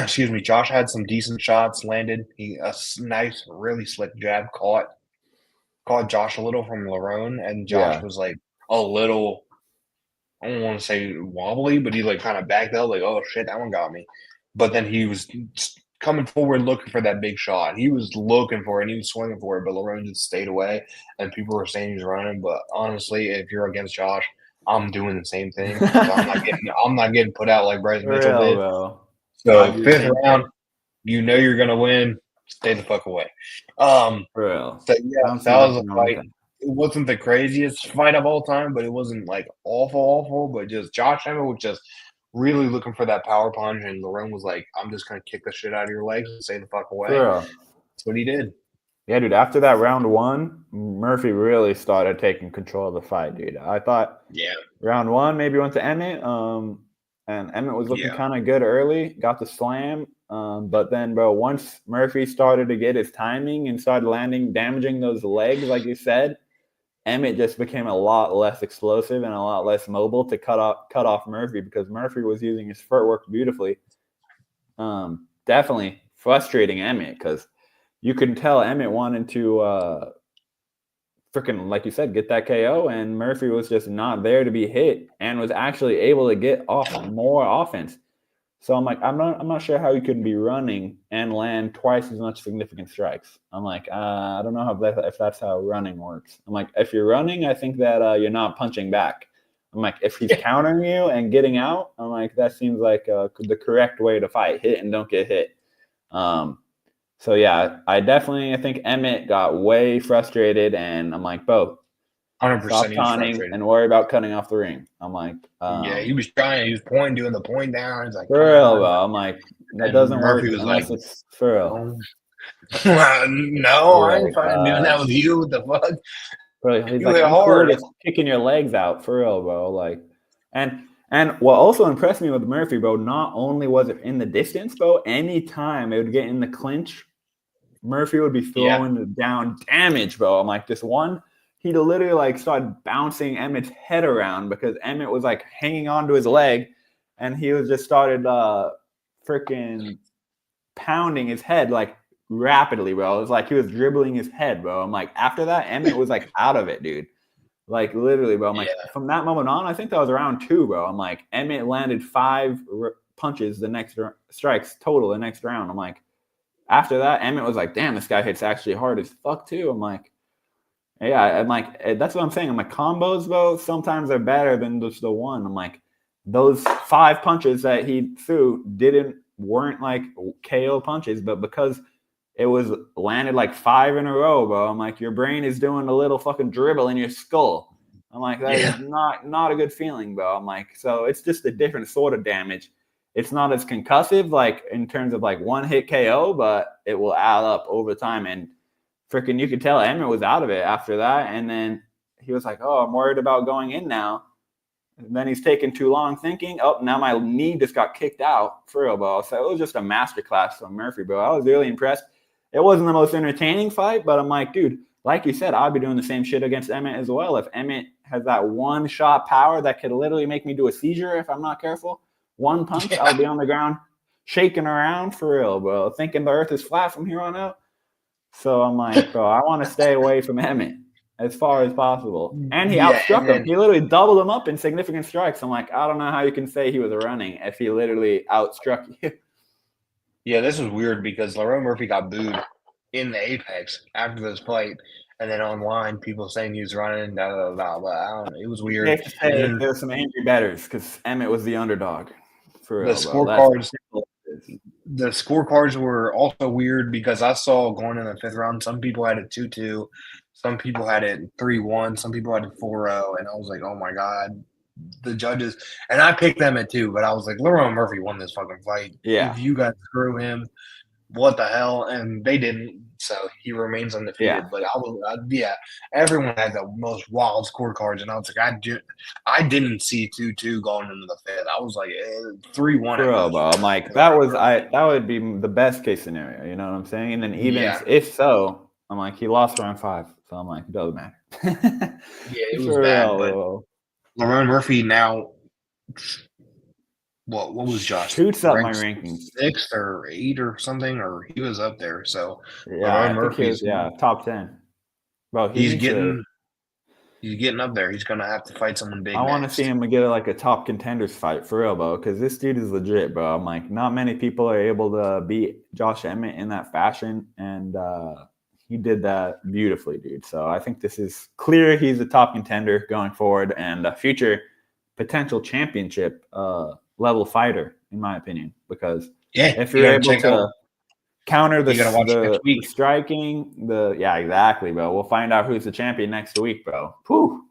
Josh had some decent shots landed. A nice, really slick jab caught Josh a little from Lerone, and Josh Yeah. was like a little. I don't want to say wobbly, but he like kind of backed up, like, oh shit, that one got me. But then he was coming forward looking for that big shot. He was looking for it and he was swinging for it, but Lerone just stayed away. And people were saying he was running. But honestly, if you're against Josh, I'm doing the same thing because I'm not getting put out like Bryce For Mitchell real, did. bro. I So do the fifth same round, thing. you're gonna win. Stay the fuck away. Um, For real. so I yeah, don't see that was a nothing wrong with fight. that. It wasn't the craziest fight of all time, but it wasn't like awful, but just Josh Emmett was just really looking for that power punch, and Lerone was like, I'm just gonna kick the shit out of your legs and stay the fuck For away. real. That's what he did. Yeah, dude. After that round one, Murphy really started taking control of the fight, dude. I thought Yeah. round one maybe went to Emmett, and Emmett was looking Yeah. kind of good early, got the slam, but then, bro, once Murphy started to get his timing and started landing, damaging those legs, like you said, Emmett just became a lot less explosive and a lot less mobile to cut off Murphy because Murphy was using his footwork beautifully. Definitely frustrating Emmett because you can tell Emmett wanted to freaking, like you said, get that KO, and Murphy was just not there to be hit and was actually able to get off more offense. So I'm like, I'm not sure how you could be running and land twice as much significant strikes. I'm like, I don't know if that's how running works. I'm like, if you're running, I think that you're not punching back. I'm like, if he's countering you and getting out, I'm like, that seems like the correct way to fight. Hit and don't get hit. So yeah, I think Emmett got way frustrated, and I'm like, Bo, 100% stop he was taunting frustrated. and worry about cutting off the ring. I'm like, Yeah, he was trying, he was pointing, doing the point down. He's like, for come real, on. bro. I'm like, that And doesn't Murphy work was like, unless it's for real. no, no, I ain't Like, fucking doing that with you. What the fuck? bro, he's You like, hit I'm cool hard. just kicking your legs out for real, bro. Like, and And what also impressed me with Murphy, bro, not only was it in the distance, bro, anytime it would get in the clinch, Murphy would be throwing down damage, bro. I'm like, this one, he literally like started bouncing Emmett's head around because Emmett was like hanging onto his leg, and he was just started freaking pounding his head like rapidly, bro. It was like he was dribbling his head, bro. I'm like, after that, Emmett was like out of it, dude. Like literally, bro. I'm like, from that moment on, I think that was around 2, bro. I'm like, Emmett landed 5 punches the next strikes total the next round. I'm like, after that, Emmett was like, damn, this guy hits actually hard as fuck too. I'm like, yeah, I'm like, that's what I'm saying. I'm like, combos, bro, sometimes they're better than just the one. I'm like, those 5 punches that he threw weren't like KO punches, but because it was landed like 5 in a row, bro. I'm like, your brain is doing a little fucking dribble in your skull. I'm like, that is not a good feeling, bro. I'm like, so it's just a different sort of damage. It's not as concussive, like in terms of like one hit KO, but it will add up over time. And freaking, you could tell Emmett was out of it after that. And then he was like, oh, I'm worried about going in now. And then he's taking too long thinking, oh, now my knee just got kicked out for real, bro. So it was just a masterclass from Murphy, bro. I was really impressed. It wasn't the most entertaining fight, but I'm like, dude, like you said, I'd be doing the same shit against Emmett as well. If Emmett has that one shot power that could literally make me do a seizure if I'm not careful, one punch, I'll be on the ground shaking around for real, bro, thinking the earth is flat from here on out. So I'm like, bro, I want to stay away from Emmett as far as possible. And he outstruck him. He literally doubled him up in significant strikes. I'm like, I don't know how you can say he was running if he literally outstruck you. Yeah, this was weird because Lerone Murphy got booed in the Apex after this fight, and then online people saying he was running, but I don't know. It was weird. Safe to say there were some angry bettors because Emmett was the underdog. For real, the scorecards were also weird because I saw going in the 5th round, some people had it 2-2, some people had it 3-1, some people had it 4-0, and I was like, oh my god. The judges, and I picked them at 2, but I was like, Lerone Murphy won this fucking fight. Yeah. If you guys screw him, what the hell? And they didn't, so he remains undefeated. But everyone had the most wild scorecards, and I was like, I didn't see 2-2 going into the 5th. I was like 3-1. For real, bro. I'm like, that would be the best case scenario. You know what I'm saying? And then even if so, I'm like, he lost round 5, so I'm like, it doesn't matter. It was bad. But Lerone Murphy now. What was Josh? Shoots up my rankings. 6th or 8 or something, or he was up there. So Lerone Murphy's top 10. Bro, he's getting up there. He's gonna have to fight someone big. I want to see him get like a top contenders fight for real, bro. Because this dude is legit, bro. I'm like, not many people are able to beat Josh Emmett in that fashion, and he did that beautifully, dude. So I think this is clear. He's a top contender going forward and a future potential championship level fighter, in my opinion. Because if you're able to counter the striking, exactly, bro. We'll find out who's the champion next week, bro. Whew.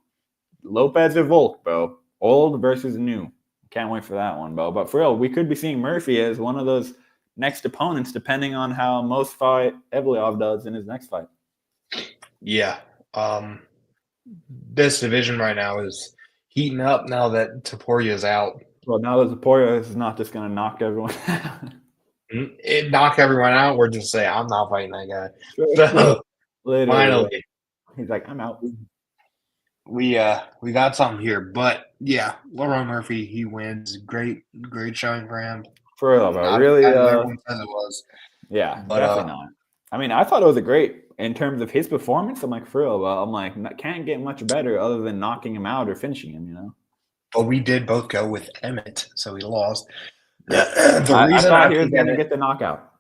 Lopez or Volk, bro. Old versus new. Can't wait for that one, bro. But for real, we could be seeing Murphy as one of those next opponents, depending on how most fight Evliov does in his next fight. Yeah. This division right now is heating up now that Toporia's out. Well, now that Topuria is not just going to knock everyone out. It knock everyone out. We're just saying, I'm not fighting that guy. So, finally. He's like, I'm out. We got something here. But, yeah, Lerone Murphy, he wins. Great showing for him. For real, bro. Really? Everyone says it was. Yeah, but, definitely not. I mean, I thought it was a great in terms of his performance. I'm like, for real, but I'm like, can't get much better other than knocking him out or finishing him, you know? But we did both go with Emmett, so he lost. The reason I thought he was going to get the knockout.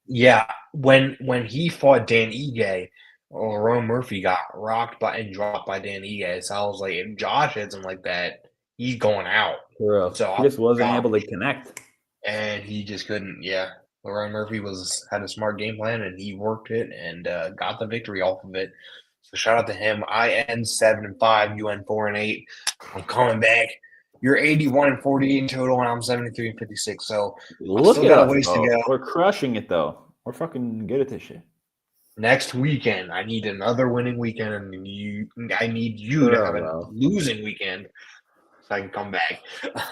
Yeah, when he fought Dan Ige, Lerone Murphy got rocked and dropped by Dan Ige. So I was like, if Josh hits him like that, he's going out. For real. So he just wasn't able to connect. And he just couldn't, Lerone Murphy had a smart game plan, and he worked it and got the victory off of it. So shout out to him. I end 7-5, you end 4-8. I'm coming back. You're 81-48 in total, and I'm 73-56. So look at us, ways to go. We're crushing it, though. We're fucking good at this shit. Next weekend, I need another winning weekend, and I need you to have a losing weekend. so I can come back.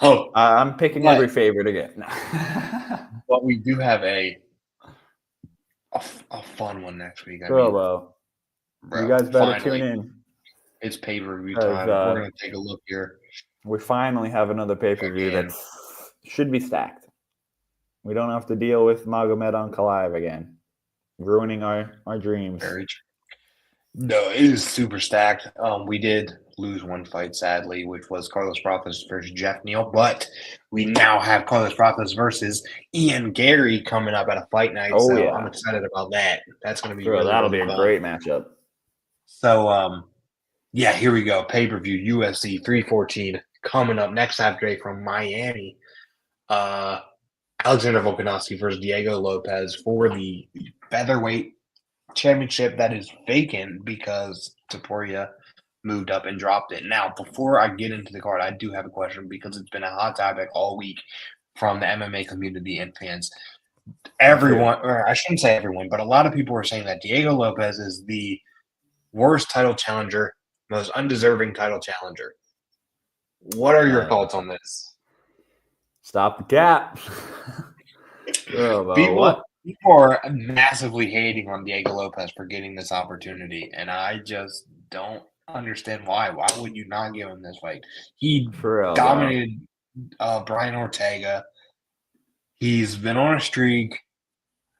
Oh, I'm picking every favorite again. but we do have a fun one next week. I mean, Well, you bro, guys better finally, tune in it's pay-per-view because time. We're gonna take a look here. we finally have another pay-per-view that should be stacked. We don't have to deal with Magomed Ankalaev again, ruining our dreams. Very true. No, it is super stacked. We did lose one fight, sadly, which was Carlos Pratas versus Jeff Neal, but we now have Carlos Pratas versus Ian Gary coming up at a fight night, I'm excited about that. That's going to be that'll be a fun. great matchup. So, yeah, here we go. Pay-per-view UFC 314 coming up next Saturday from Miami. Alexander Volkanovski versus Diego Lopez for the featherweight championship that is vacant because Topuria moved up and dropped it. Now, before I get into the card, I do have a question because it's been a hot topic all week from the MMA community and fans. Everyone, or I shouldn't say everyone, but a lot of people are saying that Diego Lopez is the worst title challenger, most undeserving title challenger. What are your thoughts on this? Stop the cap. People are massively hating on Diego Lopez for getting this opportunity, and I just don't understand why. Why would you not give him this fight? He dominated Brian Ortega. He's been on a streak.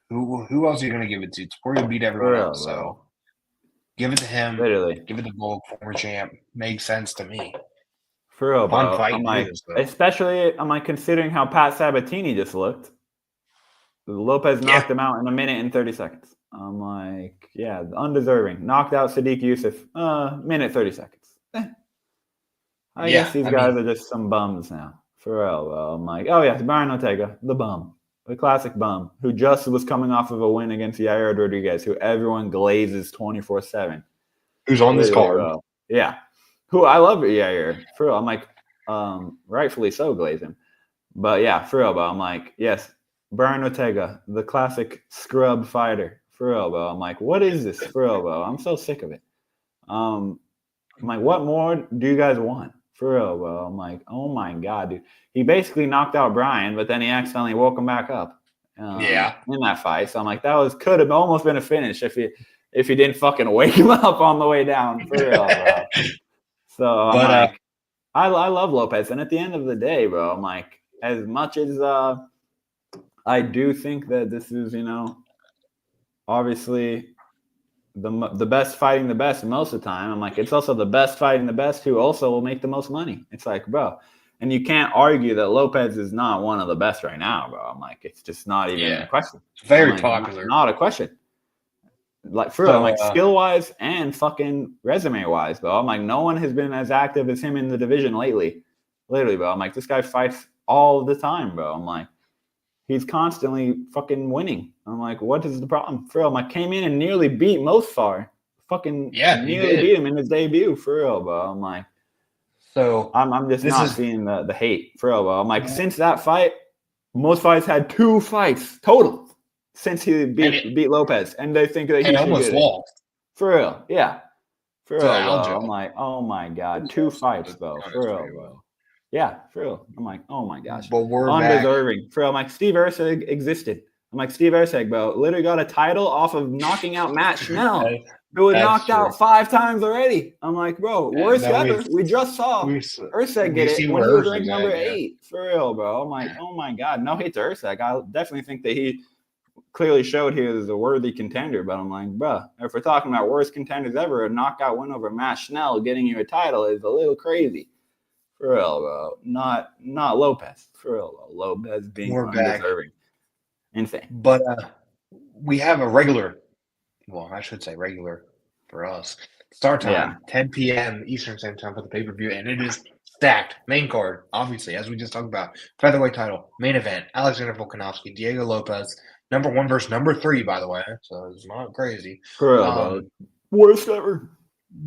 Who else are you going to give it to? Topuria beat everyone else, so give it to him. Literally. Give it to Volk, former champ. Makes sense to me. For real, fun fight. I'm like, considering how Pat Sabatini just looked. Lopez knocked him out in a minute and 30 seconds. I'm like, yeah, undeserving. Knocked out Sadiq Youssef, minute 30 seconds. I guess these guys are just some bums now. For real, though. I'm like, oh, yeah, it's Brian Ortega, the bum. The classic bum, who just was coming off of a win against Yair Rodriguez, who everyone glazes 24/7. Who's on this card. Yeah. Who I love Yair. For real, I'm like, rightfully so, glaze him. But yeah, for real, I'm like, yes, Brian Ortega, the classic scrub fighter. For real, bro. I'm like, what is this? For real, bro. I'm so sick of it. I'm like, what more do you guys want? For real, bro. I'm like, oh my God, dude. He basically knocked out Brian, but then he accidentally woke him back up. In that fight. So I'm like, could have almost been a finish if he didn't fucking wake him up on the way down. For real, bro. So I'm like, I love Lopez. And at the end of the day, bro, I'm like, as much as I do think that this is, obviously the best fighting the best most of the time. I'm like, it's also the best fighting the best who also will make the most money. It's like, bro, and you can't argue that Lopez is not one of the best right now, bro. I'm like, it's just not even a question. It's very popular. Not a question. Like, for real, I'm like, skill-wise and fucking resume-wise, bro. I'm like, no one has been as active as him in the division lately. Literally, bro. I'm like, this guy fights all the time, bro. I'm like, he's constantly fucking winning. I'm like, what is the problem? For real, I'm like, came in and nearly beat Mosfar. Fucking nearly beat him in his debut. For real, bro. I'm like, so I'm just not seeing the hate. For real, bro. I'm like, since that fight, Mosfar's had 2 fights total since he beat Lopez, and they think that he almost lost. For real, yeah. For real, bro. I'm like, oh my God, 2 fights, bro. For real, bro. Yeah, for real. I'm like, oh my gosh. But we're undeserving. For real. I'm like, Steve Erceg existed. I'm like, Steve Erceg, bro, literally got a title off of knocking out Matt Schnell, who had knocked out 5 times already. I'm like, bro, worst ever. We just saw Erceg get it when he was ranked number 8. For real, bro. I'm like, oh my God. No hate to Erceg. I definitely think that he clearly showed he was a worthy contender, but I'm like, bro, if we're talking about worst contenders ever, a knockout win over Matt Schnell getting you a title is a little crazy. For real, bro. Not Lopez. For real, bro. Lopez being undeserving. Insane. But we have a regular, I should say regular for us. Start time, 10 p.m. Eastern Standard Time for the pay-per-view, and it is stacked. Main card, obviously, as we just talked about. Featherweight title, main event, Alexander Volkanovski, Diego Lopez, number 1 versus number 3, by the way, so it's not crazy. For real, bro. Worst ever.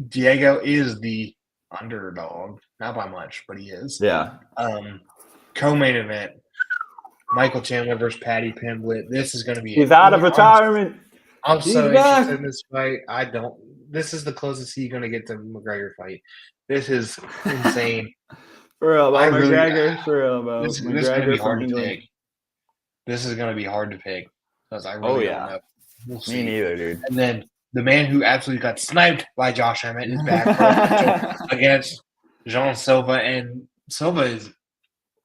Diego is the underdog, not by much, but he is. Yeah. Co-main event, Michael Chandler versus Patty Pimblett. This is going to be. He's out of retirement. I'm so interested in this fight. This is the closest he's going to get to McGregor fight. This is insane. For real, I bro. really McGregor. For real, bro. this is gonna be McGregor from hard to England. pick. This is gonna be hard to pick because I Oh really don't yeah. know. We'll Me see. neither, dude. And then the man who absolutely got sniped by Josh Emmett is back for a matchup against Jean Silva, and Silva is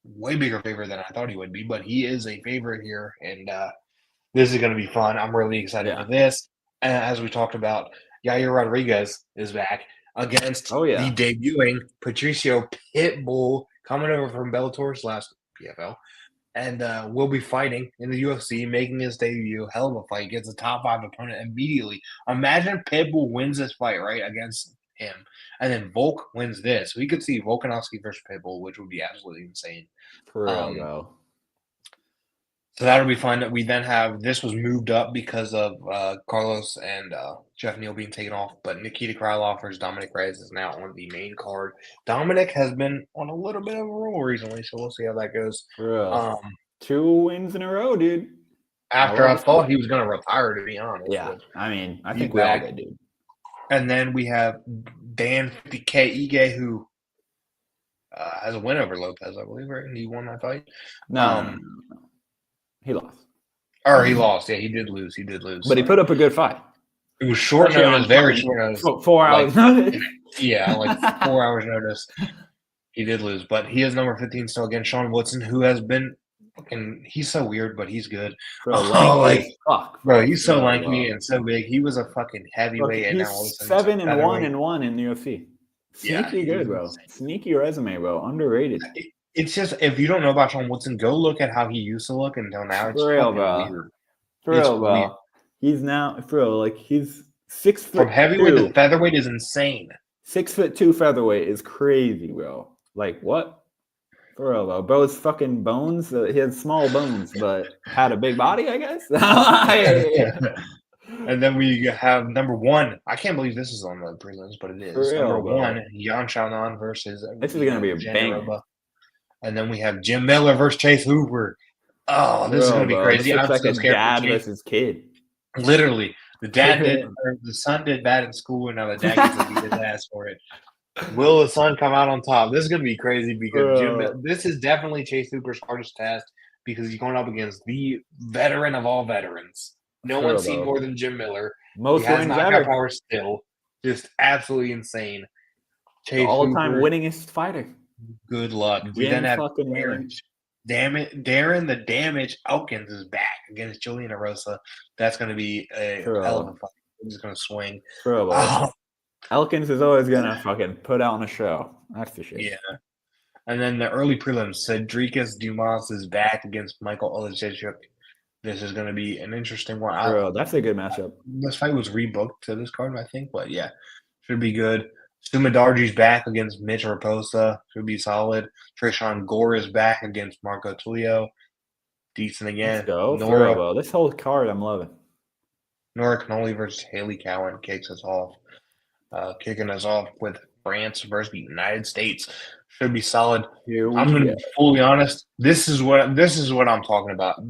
way bigger favorite than I thought he would be, but he is a favorite here, and this is going to be fun. I'm really excited for this. And as we talked about, Yair Rodriguez is back against the debuting Patricio Pitbull coming over from Bellator's last PFL. And will be fighting in the UFC, making his debut. Hell of a fight. Gets a top 5 opponent immediately. Imagine Pitbull wins this fight, right, against him. And then Volk wins this. We could see Volkanovski versus Pitbull, which would be absolutely insane. For real, bro. So that'll be fun. We then have this was moved up because of Carlos and Jeff Neal being taken off, but Nikita Krylov versus Dominic Reyes is now on the main card. Dominic has been on a little bit of a roll recently, so we'll see how that goes. For real. 2 wins in a row, dude. After I thought he was going to retire, to be honest. Yeah, I mean, I think we all did, dude. And then we have Dan 50K Ige, who has a win over Lopez, I believe, right? He won that fight. No. He lost. Or he lost. Yeah, he did lose. But he put up a good fight. It was short notice, very short notice. 4 hours notice. Yeah, like 4 hours notice. He did lose, but he is number 15 still against Sean Woodson, who has been fucking. He's so weird, but he's good. Bro, bro, he's so lanky and so big. He was a fucking heavyweight, and now he's 7-1-1 in the UFC. Sneaky good, bro. Sneaky resume, bro. Underrated. It's just if you don't know about Sean Woodson, go look at how he used to look until now. It's for real, bro. Weird. For real, bro. Weird. He's now for real, like he's 6 foot. From heavyweight to featherweight is insane. 6'2" featherweight is crazy, bro. Like what? For real, bro. Bro's fucking bones. He had small bones, but had a big body, I guess. And then we have number 1. I can't believe this is on the prelims, but it is. Real, number bro. 1, Yan Xiaonan versus. This is gonna be a banger. And then we have Jim Miller versus Chase Hooper. Oh, this is gonna be crazy. I'm like so scared dad versus kid. Literally, the son did bad in school, and now the dad gets to beat his ass for it. Will the son come out on top? This is gonna be crazy because this is definitely Chase Hooper's hardest test because he's going up against the veteran of all veterans. No one's seen more than Jim Miller. Most he has knockout power still, just absolutely insane. Chase all-time winningest fighter. Good luck. We then have Darren the Damage Elkins is back against Julian Erosa. That's going to be a hell of a fight. He's going to swing. Elkins is always going to fucking put out on a show. That's the shit. Yeah. And then the early prelims, Cedricus Dumas is back against Michael Oleksiejczuk. This is going to be an interesting one. That's a good matchup. This fight was rebooked to this card, I think. But, yeah, should be good. Sumadarji's back against Mitch Raposa. Should be solid. Trishan Gore is back against Marco Tulio. Decent again. Let's go. Nora, this whole card I'm loving. Nora Cannoli versus Haley Cowan kicks us off. Kicking us off with France versus the United States. Should be solid. I'm going to be fully honest. This is what I'm talking about.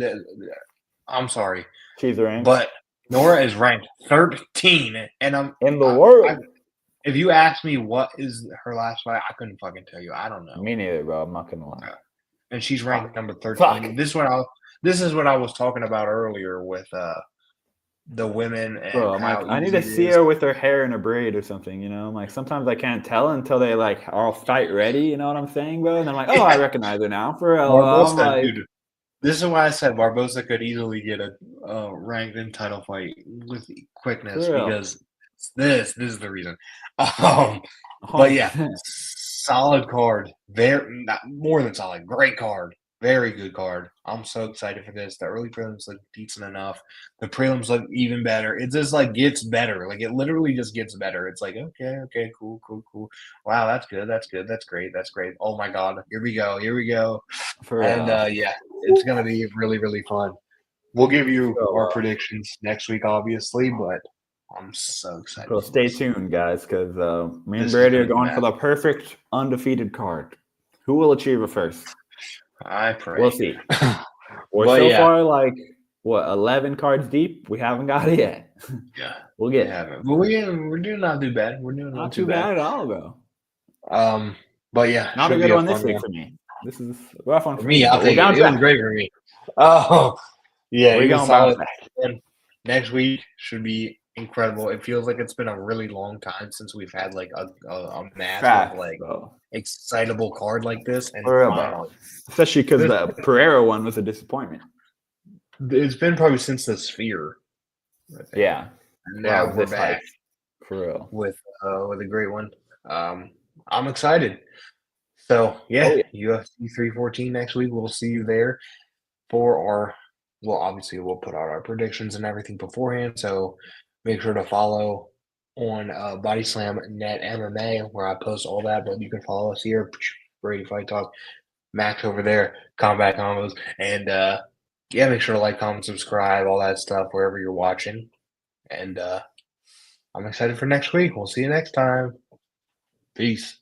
I'm sorry. She's ranked. But Nora is ranked 13. And I'm in the world. If you ask me what is her last fight, I couldn't fucking tell you. I don't know. Me neither, bro. I'm not gonna lie. And she's ranked number 13. This is what I was talking about earlier with the women. And bro, I need to see her with her hair in a braid or something. You know, like sometimes I can't tell until they like are fight ready. You know what I'm saying, bro? And I'm like, oh, I recognize her now. For real, Barbosa, dude. This is why I said Barbosa could easily get a ranked in title fight with quickness because. This is the reason. But yeah, solid card. Very not more than solid. Great card. Very good card. I'm so excited for this. The early prelims look decent enough. The prelims look even better. It just like gets better. Like it literally just gets better. It's like okay, cool. Wow, that's good. That's great. Oh my god, here we go. Yeah, it's gonna be really, really fun. We'll give you our predictions next week, obviously, but. I'm so excited. So stay tuned, guys, because me and Brady are going for the perfect undefeated card. Who will achieve it first? I pray. We'll see. We're far like 11 cards deep. We haven't got it yet. Yeah, we'll get it. But we do not do bad. We're doing not too bad at all, bro. But yeah, Not a should good be a one this fun week one. for me. This is a rough one For for me, me, I'll but we'll take it. bounce It was back. great for me. Oh, yeah, Where he you was going bounce solid. back? And next week should be incredible. It feels like it's been a really long time since we've had like a massive, Facts, like bro. excitable card like this, and For real, bro. finally, Especially because this, the Pereira one was a disappointment. it's been probably since the Sphere, I think. Yeah. And Yeah, now we're this back hype. For real. with a great one. I'm excited. So yeah, Oh, yeah. UFC 314 next week. We'll see you there for our. Well, obviously we'll put out our predictions and everything beforehand. So make sure to follow on Body Slam Net MMA where I post all that. But you can follow us here, Brady Fight Talk, Max over there, Combat Combos, and yeah, make sure to like, comment, subscribe, all that stuff wherever you're watching. And I'm excited for next week. We'll see you next time. Peace.